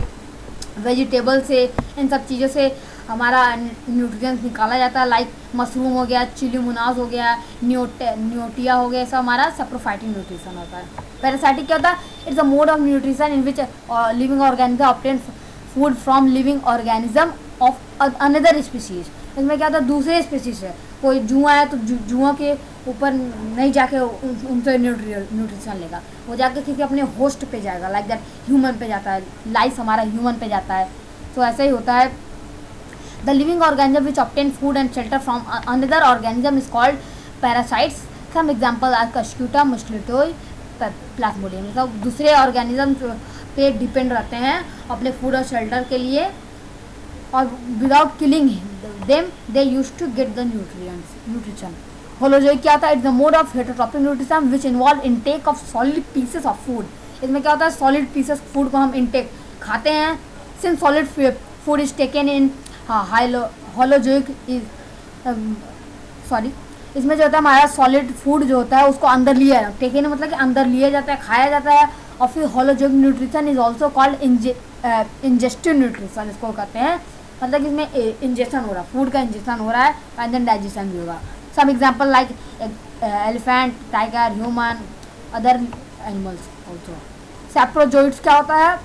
वेजिटेबल से, इन सब चीज़ों से हमारा न्यूट्रिएंट्स निकाला जाता है, लाइक मशरूम हो गया, चिली मुनास हो गया, न्यूटिया हो गया, सब हमारा सेप्रोफाइटिक न्यूट्रिशन होता है। पैरासाइटिक क्या होता है, it's a mode of nutrition in which living organism obtain food from living organism of another species. इसमें क्या होता है, दूसरे स्पीशीज है, कोई जुआ है तो जुआ के ऊपर नहीं जाके उनसे न्यूट्रिशन लेगा, वो जाके किसी अपने होस्ट पे जाएगा, लाइक दैट ह्यूमन पे जाता है, लाइस हमारा ह्यूमन पे जाता है, तो ऐसा ही होता है। The living organism which obtain food and shelter from another organism is called parasites. Some example are cuscuta, mosquito, plasmodium. मतलब दूसरे ऑर्गेनिज्म पे डिपेंड रहते हैं अपने फूड और शेल्टर के लिए, और without killing them they use to get the nutrition. Holozoic क्या होता है, it's the mode of heterotrophic nutrition which involve intake of solid pieces of food. इसमें क्या होता है, सॉलिड पीसेस फूड को हम इनटेक खाते हैं, since solid food is taken in holozoic is sorry, इसमें जो होता है हमारा सॉलिड फूड जो होता है उसको अंदर लिया, टेकन मतलब कि अंदर लिया जाता है, खाया जाता है। और फिर holozoic nutrition is also called ingestive nutrition, इसको कहते हैं, मतलब इसमें इंजेक्शन हो रहा है, फूड का इंजेक्शन हो रहा है, एंड देन डाइजेशन भी होगा। Some example like elephant, tiger, human, other animals also. Saprozoites क्या होता है,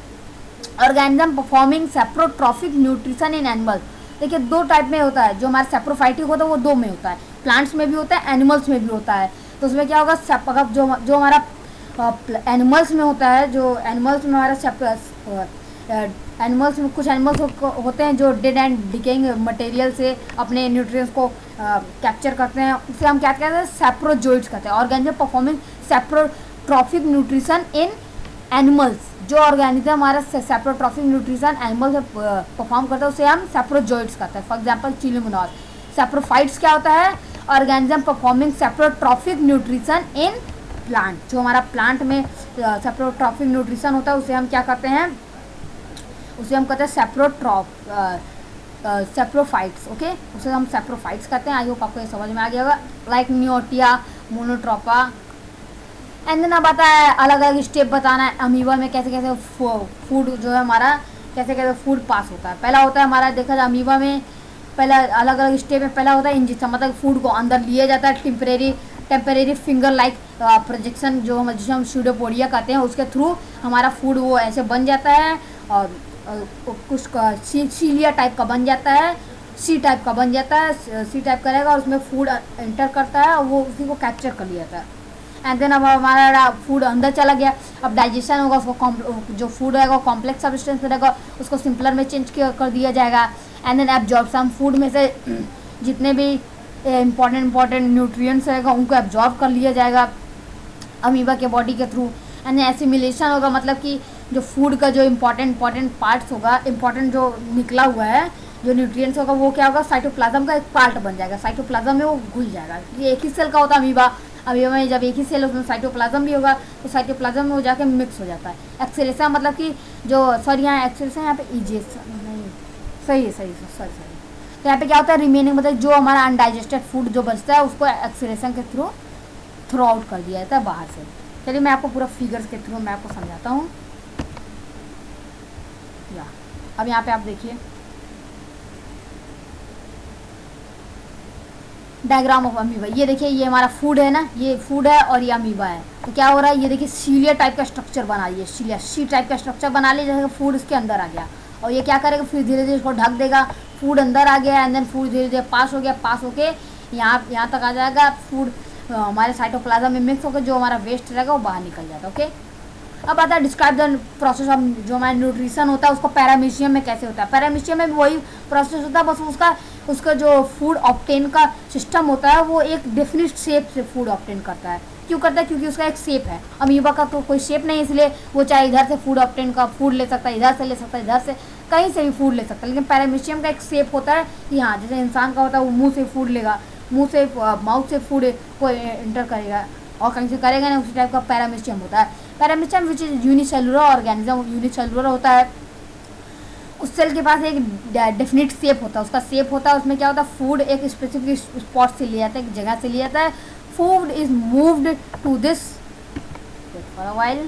organism performing saprotrophic nutrition in animals. देखिए दो टाइप में होता है, जो हमारा सेप्रोफाइटिक होता है वो दो में होता है, प्लांट्स में भी होता है, एनिमल्स में भी होता है। तो उसमें क्या होगा, जो हमारा एनिमल्स में होता है, जो एनिमल्स में हमारा एनिमल्स में कुछ एनिमल्स होते हैं जो डेड एंड डिकेइंग मटेरियल से अपने न्यूट्रिएंट्स को कैप्चर करते हैं, उसे हम क्या कहते हैं, सेप्रोजोइट्स कहते हैं। Organism performing saprotrophic nutrition in animals, जो ऑर्गेनिज्म हमारा सेप्रोट्रॉफिक न्यूट्रिशन एनिमल से परफॉर्म करता है उसे हम सेप्रोजोइट्स कहते हैं। For example चिलीमोनास। सेप्रोफाइट्स क्या होता है, organism performing saprotrophic nutrition in plant, जो हमारा प्लांट में सेप्रोट्रॉफिक न्यूट्रिशन होता है उसे हम क्या कहते हैं, उसे हम कहते हैं सेप्रोफाइट्स। ओके, उसे हम सेप्रोफाइट्स कहते हैं। आई होप आपको ये समझ में आ गया होगा, लाइक न्यूटिया, मोनोट्रोपा। एंड देन अब आता है अलग अलग स्टेप बताना है अमीबा में कैसे कैसे फूड जो है हमारा कैसे कैसे फूड पास होता है। पहला होता है हमारा, देखा जाए अमीबा में पहला अलग अलग स्टेप में, पहला होता है इंजेक्शन, मतलब फूड को अंदर लिया जाता है, टेम्परेरी फिंगर लाइक प्रोजेक्शन, जो हम जिसे हम स्यूडोपोडिया कहते हैं, उसके थ्रू हमारा फूड वो ऐसे बन जाता है, और कुछ सीलिया टाइप का बन जाता है, सी टाइप का बन जाता है, सी टाइप का रहेगा और उसमें फूड एंटर करता है और वो उसी को कैप्चर कर लिया जाता है। एंड देन अब हमारा फूड अंदर चला गया, अब डाइजेशन होगा, उसको जो फूड रहेगा कॉम्प्लेक्स सब्सटेंस रहेगा उसको सिंपलर में चेंज कर दिया जाएगा। एंड देन एब्जॉर्प्शन, फूड में से जितने भी इम्पॉर्टेंट न्यूट्रिएंट्स रहेगा उनको एब्जॉर्ब कर लिया जाएगा अमीबा के बॉडी के थ्रू। एंड एसिमिलेशन होगा, मतलब कि जो फूड का जो इम्पॉर्टेंट पार्ट्स होगा, इम्पॉर्टेंट जो निकला हुआ है जो न्यूट्रिएंट्स होगा वो क्या होगा, साइटोप्लाज्म का एक पार्ट बन जाएगा, साइटोप्लाज्म में वो घुल जाएगा। ये एक ही सेल का होता है अमीबा में जब एक ही सेल उसमें साइटोप्लाज्म भी होगा तो साइटोप्लाज्म में वो जाके मिक्स हो जाता है। एक्सेलेशन मतलब कि जो सॉरी यहाँ एक्सेलेशन यहाँ पे इजेशन नहीं सही सॉरी तो यहाँ पे क्या होता है, रिमेनिंग मतलब जो हमारा अनडाइजेस्टेड फूड जो बचता है उसको एक्सेलेशन के थ्रू आउट कर दिया जाता है बाहर से। चलिए मैं आपको पूरा फिगर्स के थ्रू मैं आपको समझाता हूँ। अब यहाँ पे आप देखिए, डायग्राम ऑफ अमीबा। ये देखिए, ये हमारा फूड है ना, ये फूड है और ये अमीबा है। तो क्या हो रहा है, ये देखिए सीलिया टाइप का स्ट्रक्चर बना लिया, सीलिया सी टाइप का स्ट्रक्चर बना लिया, जैसे फूड इसके अंदर आ गया। और ये क्या करेगा, फिर धीरे धीरे इसको ढक देगा, फूड अंदर आ गया, एंड देन फूड धीरे धीरे पास हो गया, पास होके यहाँ तक आ जाएगा। फूड हमारे साइटोप्लाज्म में मिक्स होकर जो हमारा वेस्ट रहेगा वो बाहर निकल जाता है। ओके, अब आता है डिस्क्राइब द प्रोसेस ऑफ जो हमारा न्यूट्रिशन होता है उसको पैरामीशियम में कैसे होता है। पैरामीशियम में भी वही प्रोसेस होता है, बस उसका जो फूड ऑब्टेन का सिस्टम होता है वो एक डेफिनिट शेप से फूड ऑब्टेन करता है। क्यों करता है, क्योंकि उसका एक शेप है। अमीबा का तो कोई शेप नहीं, इसलिए वो चाहे इधर से फूड ऑब्टेन का फूड ले सकता है, इधर से ले सकता है, इधर से कहीं से भी फूड ले सकता है। लेकिन पैरामीशियम का एक शेप होता है कि हाँ, जैसे इंसान का होता है वो मुँह से फूड लेगा, मुँह से माउथ से फूड को एंटर करेगा और कहीं से करेगा ना, उसी टाइप का पैरामीशियम होता है। Paramecium which is unicellular organism, unicellular होता है। उस सेल के पास एक डेफिनिट शेप होता है, उसका शेप होता है, उसमें क्या होता है, फूड एक स्पेसिफिक स्पॉट से लिया जाता है, एक जगह से लिया जाता है। Food is moved to this for a while,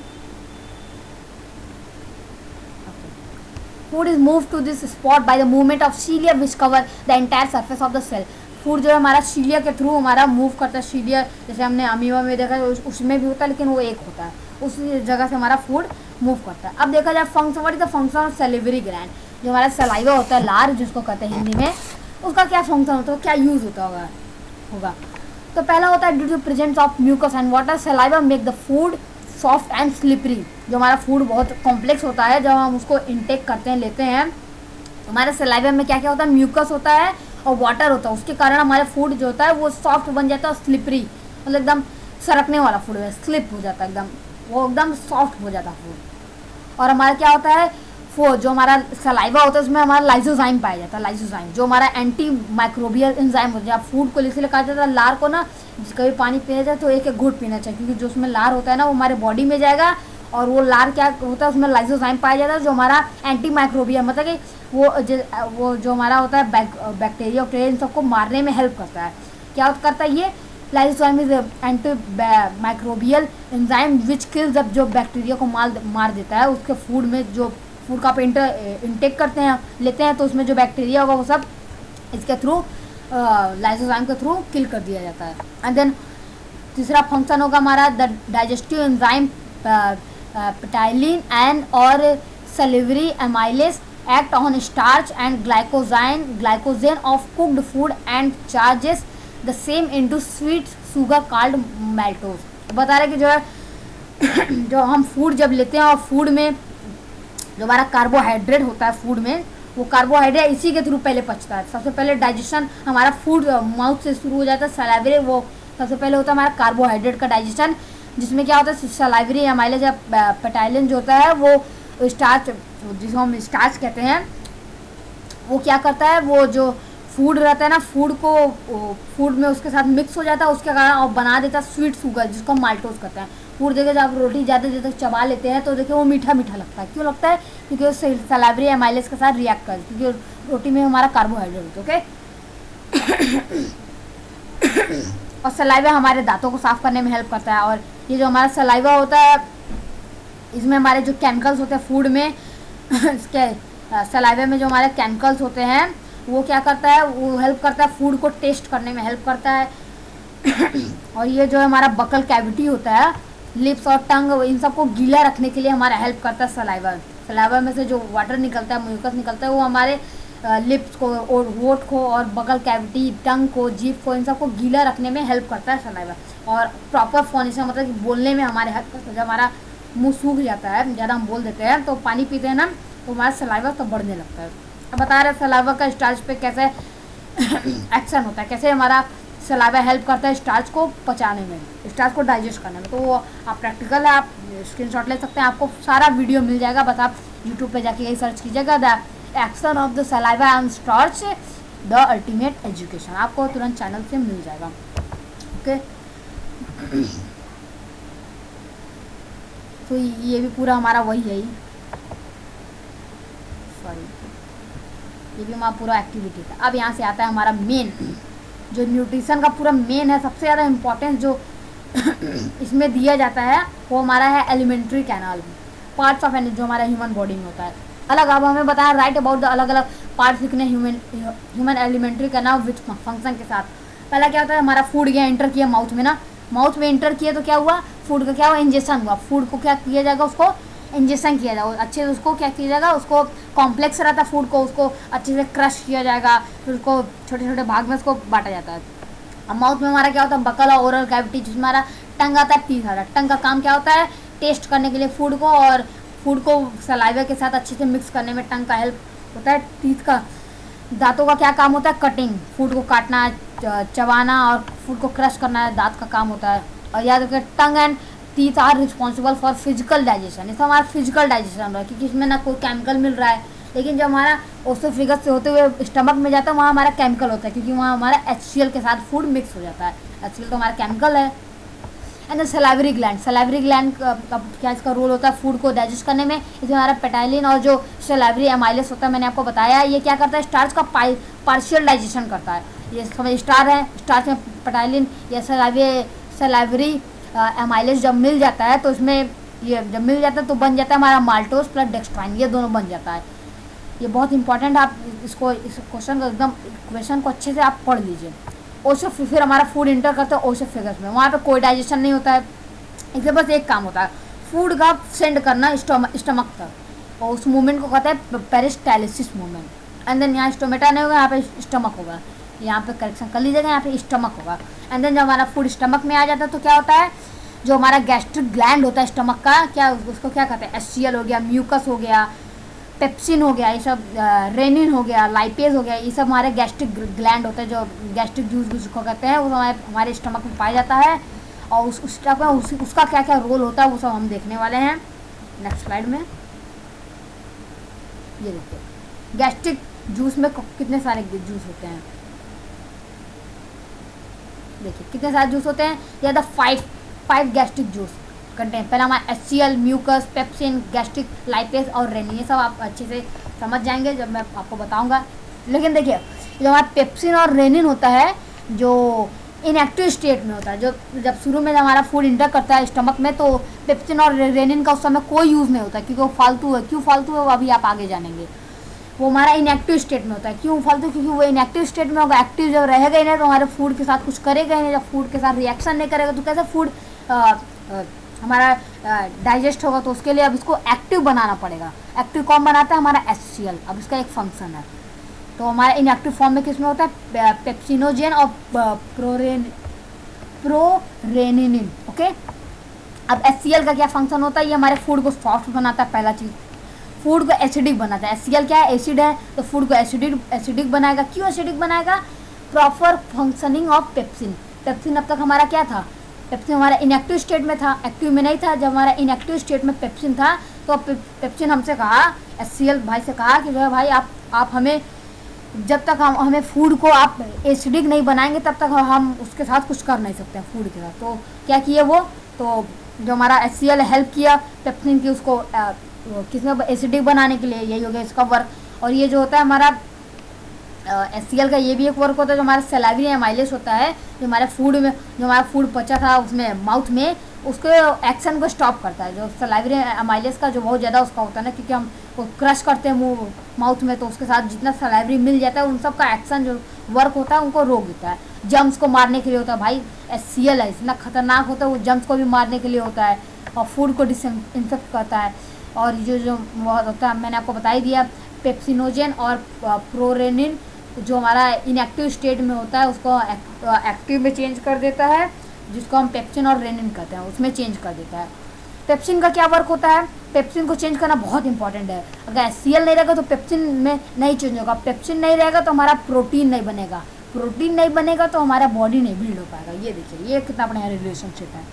food is move to this spot by the movement of cilia which cover the entire surface of the cell. Food जो है हमारा सीलिया के थ्रू हमारा मूव करता है। सीलिया जैसे हमने अमीबा में देखा उसमें भी होता है, लेकिन वो एक होता है, उस जगह से हमारा फूड मूव करता है। अब देखा जाए function, what is the function of salivary gland, जो हमारा सलाइवा होता है, लार जिसको कहते हैं हिंदी में, उसका क्या फंक्शन होता है, क्या यूज होता होगा। तो पहला होता है due to presence of mucus and water, saliva make the food soft and slippery. जो हमारा फूड बहुत कॉम्प्लेक्स होता है, जब हम उसको इनटेक करते हैं, लेते हैं, हमारे सलाइवा में क्या क्या होता है, म्यूकस होता है और वाटर होता है, उसके कारण हमारे फूड जो होता है वो सॉफ्ट बन जाता है और स्लिपरी, मतलब एकदम सरकने वाला फूड है, स्लिप हो जाता है एकदम, वो एकदम सॉफ्ट हो जाता है फूड। और हमारा क्या होता है, वो जो हमारा सलाइवा होता है उसमें हमारा लाइसोजाइम पाया जाता है, लाइसोजाइम जो हमारा एंटी माइक्रोबियल एंजाइम होता है। फूड को इसलिए कहा जाता है लार को ना, कभी पानी पीना जाए तो एक एक घूंट पीना चाहिए, क्योंकि जो उसमें लार होता है ना वो हमारे बॉडी में जाएगा, और वो लार क्या होता है, उसमें लाइसोजाइम पाया जाता है जो हमारा एंटी माइक्रोबियल, मतलब कि वो जो हमारा होता है बैक्टीरिया वक्टीरिया इन सबको मारने में हेल्प करता है। क्या करता है ये lysozyme is anti microbial enzyme which kills, जब जो बैक्टीरिया को मार देता है, उसके फूड में जो फूड का आप इंटेक करते हैं, लेते हैं, तो उसमें जो बैक्टीरिया होगा वो सब इसके थ्रू लाइसोजाइम के थ्रू किल कर दिया जाता है। एंड देन तीसरा फंक्शन होगा हमारा the digestive enzyme ptyalin and और salivary amylase act on starch and glycogen of cooked food and charges the same into sweet sugar called maltose. बता रहे कि जो है जो हम फूड जब लेते हैं और फूड में जो हमारा कार्बोहाइड्रेट होता है फूड में, वो कार्बोहाइड्रेट इसी के थ्रू पहले पचता है। सबसे पहले डाइजेशन हमारा फूड माउथ से शुरू हो जाता है, सलाइवरी वो सबसे पहले होता है हमारा कार्बोहाइड्रेट का डाइजेशन, जिसमें क्या होता है सलाइवरी एमाइलेज या पेटाइलिन जो होता है वो स्टार्च, जिसको हम स्टार्च कहते हैं, वो क्या करता है, वो जो फूड रहता है ना, फूड में उसके साथ मिक्स हो जाता है, उसके कारण और बना देता है स्वीट शुगर, जिसको हम माल्टोज कहते हैं। फूड देखिए जब आप रोटी ज़्यादा देर तक चबा लेते हैं तो देखिए वो मीठा मीठा लगता है। क्यों लगता है, क्योंकि वो सलाइवरी एमाइलेज के साथ रिएक्ट कर, क्योंकि रोटी में हमारा कार्बोहाइड्रेट होता है। ओके, और सलाइवा हमारे दांतों को साफ करने में हेल्प करता है। और ये जो हमारा सलाइवा होता है, इसमें हमारे जो केमिकल्स होते हैं फूड में इसके सलाइवा में जो हमारे केमिकल्स होते हैं वो क्या करता है, वो हेल्प करता है फूड को टेस्ट करने में हेल्प करता है। और ये जो हमारा बकल कैविटी होता है, लिप्स और टंग, इन सबको गीला रखने के लिए हमारा हेल्प करता है सलाइवा। सलाइवा में से जो वाटर निकलता है, म्यूकस निकलता है, वो हमारे लिप्स को और होठ को और बगल कैविटी, टंग को, जीभ को, इन सबको गीला रखने में हेल्प करता है सलाइवा। और प्रॉपर फोनेशन मतलब कि बोलने में हमारे हेल्प करता है। जब हमारा मुंह सूख जाता है, ज़्यादा हम बोल देते हैं, तो पानी पीते हैं ना, तो हमारा सलाइवा तो बढ़ने लगता है। अब बता रहे सलाइवा का स्टार्च पे कैसे एक्शन होता है, कैसे हमारा सलाइवा हेल्प करता है स्टार्च को पचाने में, स्टार्च को डाइजेस्ट करने में। तो वो आप प्रैक्टिकल है, आप स्क्रीनशॉट ले सकते हैं, आपको सारा वीडियो मिल जाएगा, बस आप यूट्यूब पे जाके यही सर्च कीजिएगा the action of the saliva on starch the ultimate education, आपको तुरंत चैनल से मिल जाएगा। ओके, तो ये भी पूरा हमारा वही है, सॉरी ये भी हमारा पूरा एक्टिविटी था। अब यहाँ से आता है हमारा मेन, जो न्यूट्रिशन का पूरा मेन है, सबसे ज़्यादा इम्पोर्टेंस जो इसमें दिया जाता है वो हमारा है एलिमेंट्री कैनाल, पार्ट्स ऑफ जो हमारा ह्यूमन बॉडी में होता है। अलग अब हमें बताया राइट अबाउट द अलग अलग पार्ट्स लिखने human alimentary canal which function के साथ। पहला क्या होता है, हमारा फूड गया एंटर किया माउथ में ना, माउथ में एंटर किया तो क्या हुआ, फूड का क्या हुआ, इंजेक्शन हुआ। फूड को क्या किया जाएगा, उसको इंजेक्शन किया जाएगा अच्छे से, उसको क्या किया जाएगा, उसको कॉम्प्लेक्स रहता है फूड को, उसको अच्छे से क्रश किया जाएगा, फिर उसको छोटे छोटे भाग में उसको बांटा जाता है। अब माउथ में हमारा क्या होता है, बकल और ओरल कैविटी, जिसमें हमारा टंग आता है, टीथ आता है। टंग का काम क्या होता है, टेस्ट करने के लिए फूड को, और फूड को सलाइवा के साथ अच्छे से मिक्स करने में टंग का हेल्प होता है। टीथ का, दांतों का क्या काम होता है, कटिंग, फूड को काटना, चबाना और फूड को क्रश करना है, दांत का काम होता है। और याद रखिए, tongue and teeth are responsible for physical digestion. इसमें हमारा फिजिकल डाइजेशन हो रहा है, क्योंकि इसमें ना कोई केमिकल मिल रहा है, लेकिन जब हमारा ओसोफेगस से होते हुए स्टमक में जाता है, वहाँ हमारा केमिकल होता है, क्योंकि वहाँ हमारा HCl के साथ फूड मिक्स हो जाता है। HCl तो हमारा केमिकल है। And salivary gland, salivary gland का क्या इसका रोल होता है फूड को डाइजेस्ट करने में। इसमें हमारा पेटाइलिन और जो सलाइवरी एमाइलेस होता है, मैंने आपको बताया, ये क्या करता है, स्टार्च का पार्शियल डाइजेशन करता है। ये समझ, स्टार है, स्टार्च में पेटाइलिन या सलाइवरी एमाइलेस जब मिल जाता है, तो इसमें ये जब मिल जाता है तो बन जाता है हमारा माल्टोस प्लस डेक्स्ट्राइन, ये दोनों बन जाता है। ये बहुत इंपॉर्टेंट, आप इसको, इस क्वेश्चन को एकदम, इक्वेशन को अच्छे से आप पढ़ लीजिए। फिर हमारा फूड इंटर करता है ओसोफेगस में, वहाँ पे कोई डाइजेशन नहीं होता है, इससे बस एक काम होता है, फूड का सेंड करना स्टमक तक, और उस मूवमेंट को कहते हैं पेरिस्टालिसिस मूवमेंट। एंड देन यहाँ स्टोमेटा नहीं होगा, यहाँ पे स्टमक होगा, यहाँ पे करेक्शन कर लीजिएगा, यहाँ पे स्टमक होगा। एंड देन जब हमारा फूड स्टमक में आ जाता है तो क्या होता है, जो हमारा गैस्ट्रिक ग्लैंड होता है स्टमक का, क्या उसको क्या कहते हैं, HCl हो गया, म्यूकस हो गया, पेप्सिन हो गया, ये सब, रेनिन हो गया, लाइपेज हो गया, ये सब हमारे गैस्ट्रिक ग्लैंड होते हैं, जो गैस्ट्रिक जूस जिसको कहते हैं, वो हमारे स्टमक में पाया जाता है। और उसका क्या क्या रोल होता है वो सब हम देखने वाले हैं नेक्स्ट स्लाइड में। ये देखिए, गैस्ट्रिक जूस में कितने सारे जूस होते हैं, देखिए कितने सारे जूस होते हैं, या द 5 गैस्ट्रिक जूस कंटेन। पहला हमारा HCl, mucus, pepsin, gastric, lipase और रेनिन, ये सब आप अच्छे से समझ जाएंगे जब मैं आपको बताऊंगा। लेकिन देखिए, जो हमारा पेप्सिन और रेनिन होता है, जो इनएक्टिव स्टेट में होता है, जो जब शुरू में हमारा फूड इंटर करता है स्टमक में, तो पेप्सिन और रेनिन का उस समय कोई यूज़ नहीं होता, क्योंकि वो फालतू है। क्यों फालतू है वो अभी आप आगे जानेंगे। वो हमारा इनएक्टिव स्टेट में होता है। क्यों फालतू, क्योंकि वो इनएक्टिव स्टेट में होगा। एक्टिव जब रहेगा ही नहीं तो हमारे फूड के साथ कुछ करेगा ही नहीं। जब फूड के साथ रिएक्शन नहीं करेगा तो कैसे फूड हमारा डाइजेस्ट होगा। तो उसके लिए अब इसको एक्टिव बनाना पड़ेगा। एक्टिव कौन बनाता है, हमारा HCl। अब इसका एक फंक्शन है। तो हमारा इनएक्टिव फॉर्म में किसमें होता है, पेप्सिनोजेन और प्रोरेनिन। ओके, अब HCl का क्या फंक्शन होता है, ये हमारे फूड को सॉफ्ट बनाता है। पहला चीज़, फूड को एसिडिक बनाता है। HCl क्या है, एसिड है, तो फूड को एसिडिक बनाएगा। क्यों एसिडिक बनाएगा, proper functioning of pepsin. Pepsin अब तक हमारा क्या था, पेप्सिन हमारा इनएक्टिव स्टेट में था, एक्टिव में नहीं था। जब हमारा इनएक्टिव स्टेट में पेप्सिन था तो पेप्सिन हमसे कहा, HCl भाई से कहा कि जो भाई आप हमें, जब तक हमें फूड को आप एसिडिक नहीं बनाएंगे तब तक हम उसके साथ कुछ कर नहीं सकते हैं फूड के साथ। तो क्या किया वो, तो जो हमारा HCl हेल्प किया पेप्सिन की उसको किसमें एसिडिक बनाने के लिए, यही हो गया इसका वर्क। और ये जो होता है हमारा HCl का ये भी एक वर्क होता है, जो हमारा सलाइवरी एमाइलेस होता है, जो हमारे फूड में, जो हमारा फूड पचा था उसमें माउथ में, उसके एक्शन को स्टॉप करता है। जो सलाइवरी एमाइलेस का जो बहुत ज़्यादा उसका होता है ना, क्योंकि हम वो क्रश करते हैं मुँह माउथ में, तो उसके साथ जितना सलाइवरी मिल जाता है उन सब का एक्शन जो वर्क होता है उनको रोक देता है। जम्स को मारने के लिए होता है। भाई HCl है, इतना खतरनाक होता है, वो जम्स को भी मारने के लिए होता है और फूड को डिसइंफेक्ट करता है। और जो होता है मैंने आपको बता ही दिया, पेप्सिनोजेन और प्रोरेनिन जो हमारा इनएक्टिव स्टेट में होता है उसको एक्टिव में चेंज कर देता है, जिसको हम पेप्सिन और रेनिन कहते हैं, उसमें चेंज कर देता है। पेप्सिन का क्या वर्क होता है, पेप्सिन को चेंज करना बहुत इंपॉर्टेंट है। अगर HCl नहीं रहेगा तो पेप्सिन में नहीं चेंज होगा। पेप्सिन नहीं रहेगा तो हमारा प्रोटीन नहीं बनेगा। प्रोटीन नहीं बनेगा तो हमारा बॉडी नहीं बिल्ड हो पाएगा। ये देखिए, ये कितना बढ़िया रिलेशनशिप है।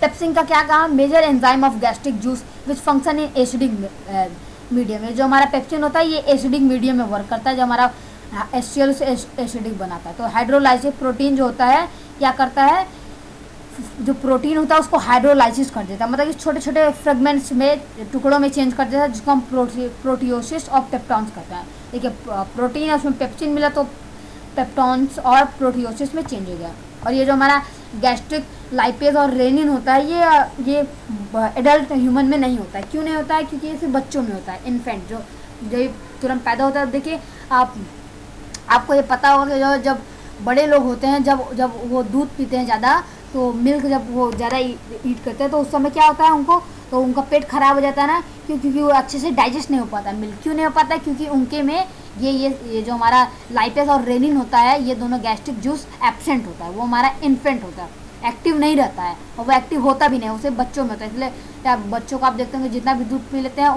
पेप्सिन का क्या काम, major enzyme of gastric juice which function in acidic medium में। जो हमारा पेप्सिन होता है ये एसिडिक मीडियम में वर्क करता है, जो हमारा HCl से एसिडिक बनाता है। तो हाइड्रोलाइसिस प्रोटीन जो होता है क्या करता है, जो प्रोटीन होता है उसको हाइड्रोलाइसिस कर देता है, मतलब कि छोटे छोटे फ्रेगमेंट्स में, टुकड़ों में चेंज कर देता है, जिसको हम प्रोटियोसिस और पेप्टॉन्स कहते हैं। देखिए प्रोटीन है उसमें पेप्सिन मिला तो पेप्टॉन्स और प्रोटियोसिस में चेंज हो गया। और ये जो हमारा गैस्ट्रिक लाइपेज और रेनिन होता है ये एडल्ट ह्यूमन में नहीं होता है। क्यों नहीं होता है, क्योंकि ये सिर्फ बच्चों में होता है। इन्फेंट जो तुरंत पैदा होता है। देखिए आपको ये पता होगा कि जब बड़े लोग होते हैं जब जब वो दूध पीते हैं ज़्यादा, तो मिल्क जब वो ज़्यादा ईट करते हैं तो उस समय क्या होता है उनको, तो उनका पेट खराब हो जाता है ना, क्योंकि वो अच्छे से डाइजेस्ट नहीं हो पाता मिल्क। क्यों नहीं हो पाता? क्योंकि उनके में ये जो हमारा लाइपेस और रेनिन होता है, ये दोनों गैस्ट्रिक जूस एब्सेंट होता है, वो हमारा इन्फेंट होता है, एक्टिव नहीं रहता है, और वो एक्टिव होता भी नहीं, उसे बच्चों में होता है। इसलिए बच्चों को आप देखते होंगे जितना भी दूध पी लेते हैं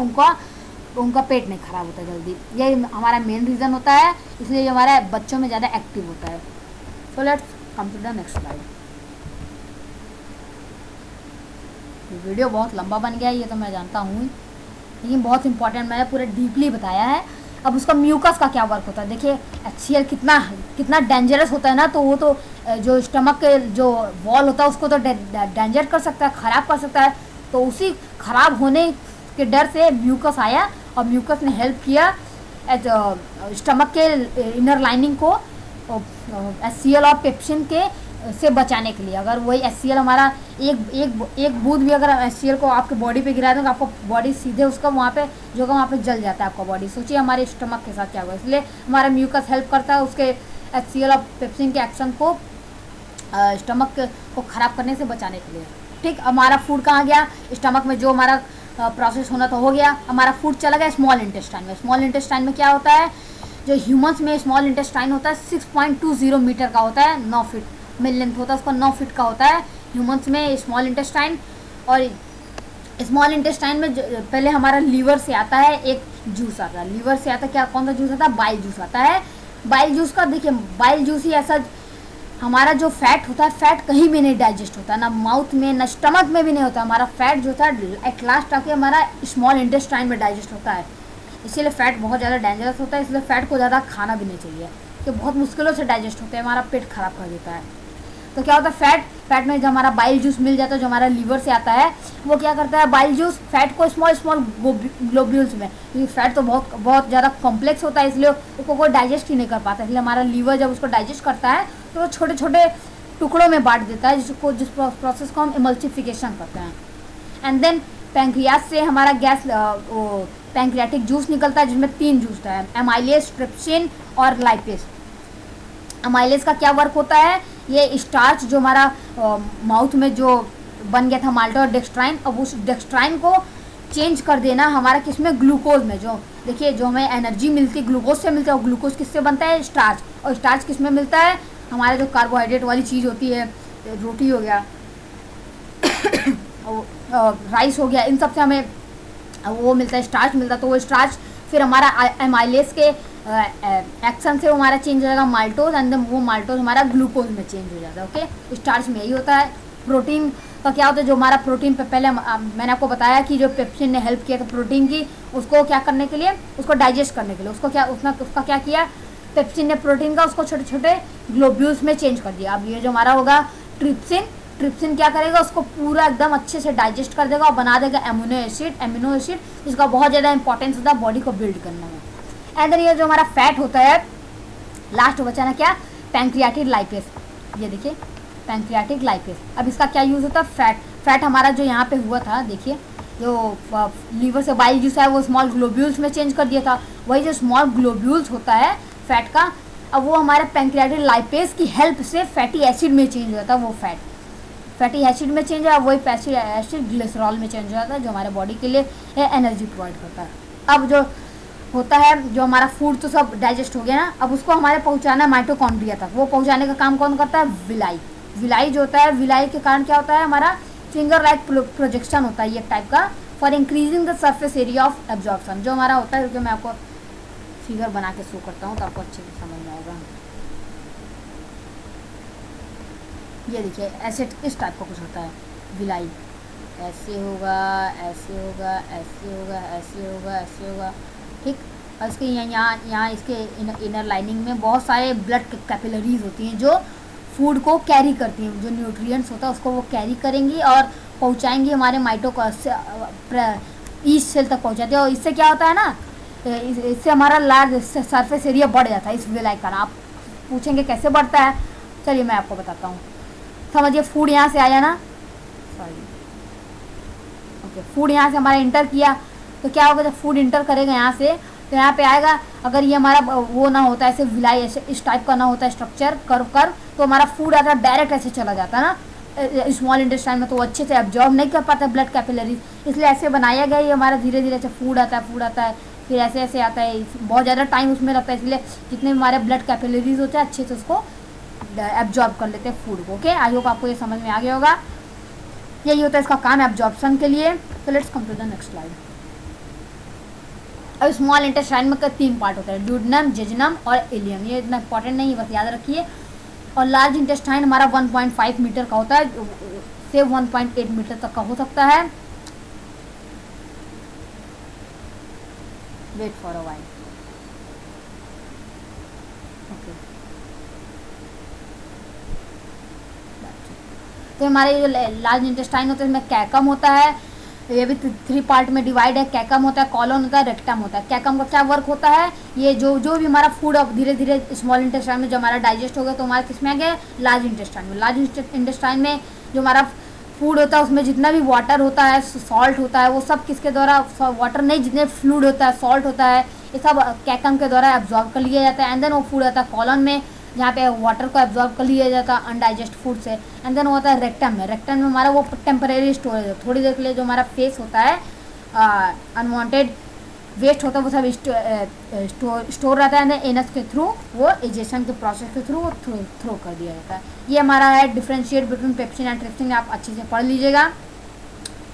उनका पेट नहीं खराब होता जल्दी। ये हमारा मेन रीज़न होता है, इसलिए ये हमारा बच्चों में ज़्यादा एक्टिव होता है। So let's come to the next slide. Video बहुत लंबा बन गया है, ये तो मैं जानता हूँ, लेकिन बहुत इंपॉर्टेंट मैंने पूरा डीपली बताया है। अब उसका म्यूकस का क्या वर्क होता है, देखिए HCl कितना डेंजरस होता है ना, तो वो तो जो स्टमक के जो वॉल होता है उसको तो डेंजर कर सकता है, ख़राब कर सकता है। तो उसी ख़राब होने के डर से म्यूकस आया, और म्यूकस ने हेल्प किया स्टमक के इनर लाइनिंग को HCl और पेप्सिन के से बचाने के लिए। अगर वही HCl हमारा एक बूंद भी अगर HCl को आपके बॉडी पे गिरा दें तो आपको बॉडी सीधे उसका वहाँ पे जल जाता है आपका बॉडी। सोचिए हमारे स्टमक के साथ क्या हुआ। इसलिए हमारा म्यूकस हेल्प करता है उसके HCl और पेप्सिन के एक्शन को स्टमक को ख़राब करने से बचाने के लिए। ठीक, हमारा फूड कहाँ गया? स्टमक में जो हमारा प्रोसेस होना तो हो गया, हमारा फूड चला गया स्मॉल इंटेस्टाइन में। स्मॉल इंटेस्टाइन में क्या होता है? जो ह्यूमंस में स्मॉल इंटेस्टाइन होता है 6.20 मीटर का होता है, 9 फीट में लेंथ होता है, उसका 9 फीट का होता है ह्यूमंस में स्मॉल इंटेस्टाइन। और स्मॉल इंटेस्टाइन में पहले हमारा लीवर से आता है एक जूस आता है। लीवर से आता है क्या, कौन सा जूस आता है? बाइल जूस आता है। बाइल जूस का देखिए, बाइल जूस ही ऐसा, हमारा जो फैट होता है, फैट कहीं भी नहीं डाइजेस्ट होता, ना माउथ में ना स्टमक में भी नहीं होता। हमारा फैट जो था एट लास्ट आके हमारा स्मॉल इंटेस्टाइन में डाइजेस्ट होता है। इसीलिए फैट बहुत ज़्यादा डेंजरस होता है, इसलिए फैट को ज़्यादा खाना भी नहीं चाहिए, कि बहुत मुश्किलों से डाइजेस्ट होता है, हमारा पेट खराब कर देता है। तो क्या होता है, फैट में जब हमारा बाइल जूस मिल जाता है जो हमारा लीवर से आता है, वो क्या करता है, बाइल जूस फैट को स्मॉल ग्लोब्यूल्स में, क्योंकि फैट तो बहुत ज़्यादा कॉम्प्लेक्स होता है, इसलिए उसको कोई डाइजेस्ट ही नहीं कर पाता। इसलिए हमारा लीवर जब उसको डाइजेस्ट करता है तो वो छोटे छोटे टुकड़ों में बांट देता है, जिस प्रोसेस को हम इमल्सिफिकेशन करते हैं। एंड देन पैंक्रियास से हमारा पैंक्रियाटिक जूस निकलता है, जिसमें 3 जूस है, एमाइलेज, ट्रिप्सिन और लाइपेस। एमाइलेज का क्या वर्क होता है? ये स्टार्च जो हमारा माउथ में जो बन गया था माल्टो और डेक्स्ट्राइन, अब उस डेक्स्ट्राइन को चेंज कर देना हमारा किसमें? ग्लूकोज में। जो देखिए जो हमें एनर्जी मिलती है ग्लूकोज से मिलता है, और ग्लूकोज किससे बनता है? स्टार्च। और स्टार्च किस में मिलता है? हमारे जो कार्बोहाइड्रेट वाली चीज़ होती है, रोटी हो गया राइस हो गया, इन सब से हमें वो मिलता है, स्टार्च मिलता है। तो वो स्टार्च फिर हमारा एमाइलेज के एक्शन से वो हमारा चेंज हो जाएगा माल्टोज, एंड वो माल्टोज हमारा ग्लूकोज में चेंज हो जाता है। ओके, स्टार्च में यही होता है। प्रोटीन का क्या होता है? जो हमारा प्रोटीन पे पहले मैंने आपको बताया कि जो पेप्सिन ने हेल्प किया था प्रोटीन की, उसको क्या करने के लिए? उसको डाइजेस्ट करने के लिए। उसका क्या किया पेप्सिन ने प्रोटीन का? उसको छोटे छोटे ग्लोब्यूल्स में चेंज कर दिया। अब ये जो हमारा होगा ट्रिप्सिन क्या करेगा? उसको पूरा एकदम अच्छे से डाइजेस्ट कर देगा और बना देगा एमिनो एसिड, जिसका बहुत ज़्यादा इंपॉर्टेंस होता है बॉडी को बिल्ड करने में। एंड देन ये जो हमारा फैट होता है, लास्ट बचा ना क्या? Pancreatic lipase. ये देखिए पैंक्रियाटिक लाइपेस। अब इसका क्या यूज़ होता है? फैट हमारा जो यहाँ पे हुआ था, देखिए जो लीवर से बाइल जूस है वो स्मॉल ग्लोब्यूल्स में चेंज कर दिया था। वही जो स्मॉल ग्लोब्यूल्स होता है फैट का, अब वो हमारे पैंक्रियाटिक लाइपेस की हेल्प से फैटी एसिड में चेंज हो जाता है। वो फैटी एसिड में चेंज है, वही फैटी एसिड ग्लिसरॉल में चेंज हो जाता है, जो हमारे बॉडी के लिए एनर्जी प्रोवाइड करता है। अब जो होता है, जो हमारा फूड तो सब डाइजेस्ट हो गया ना, अब उसको हमारे पहुंचाना है माइटोकॉन्ड्रिया तक। वो पहुंचाने का काम कौन करता है? विलाई जो होता है, विलाई के कारण क्या होता है? हमारा फिंगर लाइक प्रोजेक्शन होता है ये टाइप का, for increasing the surface area of absorption. जो हमारा होता है, क्योंकि मैं आपको फिगर बना के शो करता हूँ तो आपको अच्छे से समझ में आएगा। ये देखिए ऐसे इस टाइप का कुछ होता है विलाई, ऐसे होगा, ऐसे होगा, ऐसे होगा, ऐसे होगा, ऐसे होगा, ठीक। और इसके यहाँ इसके इनर लाइनिंग में बहुत सारे ब्लड कैपिलरीज होती हैं जो फूड को कैरी करती हैं, जो न्यूट्रिएंट्स होता है उसको वो कैरी करेंगी और पहुँचाएंगी हमारे ईस्ट सेल तक पहुँचाती है। और इससे क्या होता है ना, इससे हमारा लार्ज सरफेस एरिया बढ़ जाता है इस विलाई का। आप पूछेंगे कैसे बढ़ता है, चलिए मैं आपको बताता हूँ। समझिए फूड यहाँ से आया ना, सॉरी, ओके, फूड यहाँ से हमारा इंटर किया तो क्या होगा? जब फूड इंटर करेगा यहाँ से तो यहाँ पे आएगा, अगर ये हमारा वो ना होता है, ऐसे विलाई ऐसे इस टाइप का ना होता है स्ट्रक्चर कर्व, तो हमारा फूड आता डायरेक्ट ऐसे चला जाता है ना स्मॉल इंटेस्टाइन में, तो वो अच्छे से एब्जॉर्ब नहीं कर पाता ब्लड कैपिलरीज, इसलिए ऐसे बनाया गया। ये हमारा धीरे धीरे से फूड आता है, फिर ऐसे ऐसे आता है, बहुत ज़्यादा टाइम उसमें लगता है, इसलिए जितने हमारे ब्लड कैपिलरीज होते हैं अच्छे से उसको एब्जॉर्ब कर लेते हैं फूड को। ओके, आई होप आपको ये समझ में आ गया होगा। यही होता है इसका काम एब्जॉर्प्शन के लिए। तो let's come to the next slide. अब स्मॉल इंटेस्टाइन में 3 पार्ट होता है, ड्यूडेनम, जेजुनम और इलियम। ये इतना इंपॉर्टेंट नहीं है, बस याद रखिए। और लार्ज इंटेस्टाइन हमारा 1.5 मीटर का होता है, से 1.8 मीटर तक का हो सकता है। Wait for a while. Okay, तो हमारे जो लार्ज इंटेस्टाइन होता है इसमें कैकम होता है, ये भी 3 पार्ट में डिवाइड है। कैकम होता है, कॉलन होता है, रेक्टम होता है। कैकम का क्या वर्क होता है, ये जो भी हमारा फूड अब धीरे धीरे स्मॉल इंटेस्टाइन में जो हमारा डाइजेस्ट होगा, तो हमारा किसमें आ गया, लार्ज इंटेस्टाइन में। लार्ज इंटेस्टाइन में जो हमारा फूड होता है उसमें जितना भी वाटर होता है, सॉल्ट होता है, वो सब किसके द्वारा, वाटर नहीं, जितने फ्लूइड होता है, सॉल्ट होता है, ये सब कैकम के द्वारा एब्जॉर्ब कर लिया जाता है। एंड देन वो फूड आता है कॉलन में, जहाँ पे वाटर को एब्जॉर्ब कर लिया जाता है अनडाइजेस्ट फूड से। एंड देन होता है रेक्टम में। रेक्टम में हमारा वो टेम्परेरी स्टोरेज है, थोड़ी देर के लिए जो हमारा फेस होता है, अनवांटेड वेस्ट होता है, वो सब स्टोर रहता है। एनस के थ्रू वो एजेशन के प्रोसेस के थ्रू वो थ्रो कर दिया जाता है। ये हमारा है differentiate between pepsin and trypsin. आप अच्छे से पढ़ लीजिएगा,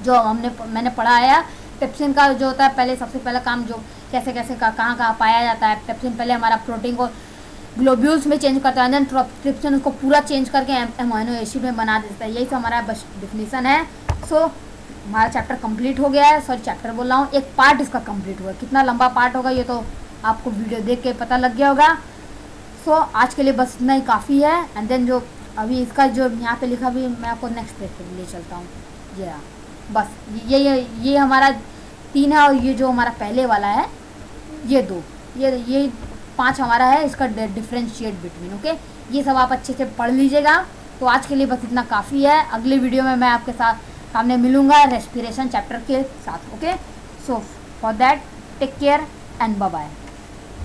जो मैंने पढ़ा है। पेप्सिन का जो होता है, पहले सबसे पहला काम जो कैसे कैसे कहाँ पाया जाता है। पेप्सिन पहले हमारा प्रोटीन को ग्लोब्यूल्स में चेंज करता है, ट्रिप्सिन उसको पूरा चेंज करके एमिनो एसिड में बना देता है। यही सब हमारा बस डिफिनीसन है। सो हमारा चैप्टर कंप्लीट हो गया है। सॉरी, चैप्टर बोल रहा हूँ, एक पार्ट इसका कंप्लीट हुआ है। कितना लंबा पार्ट होगा ये तो आपको वीडियो देख के पता लग गया होगा। सो आज के लिए बस इतना ही काफ़ी है। एंड देन जो अभी इसका जो यहाँ पे लिखा भी, मैं आपको नेक्स्ट पेज पे ले चलता हूँ। ये बस ये हमारा 3 है, और ये जो हमारा पहले वाला है ये 2, ये 5 हमारा है इसका डिफ्रेंशिएट बिटवीन। ओके, ये सब आप अच्छे से पढ़ लीजिएगा। तो आज के लिए बस इतना काफ़ी है। अगले वीडियो में मैं आपके सामने मिलूँगा रेस्पिरेशन चैप्टर के साथ। Okay, so for that take care and bye bye.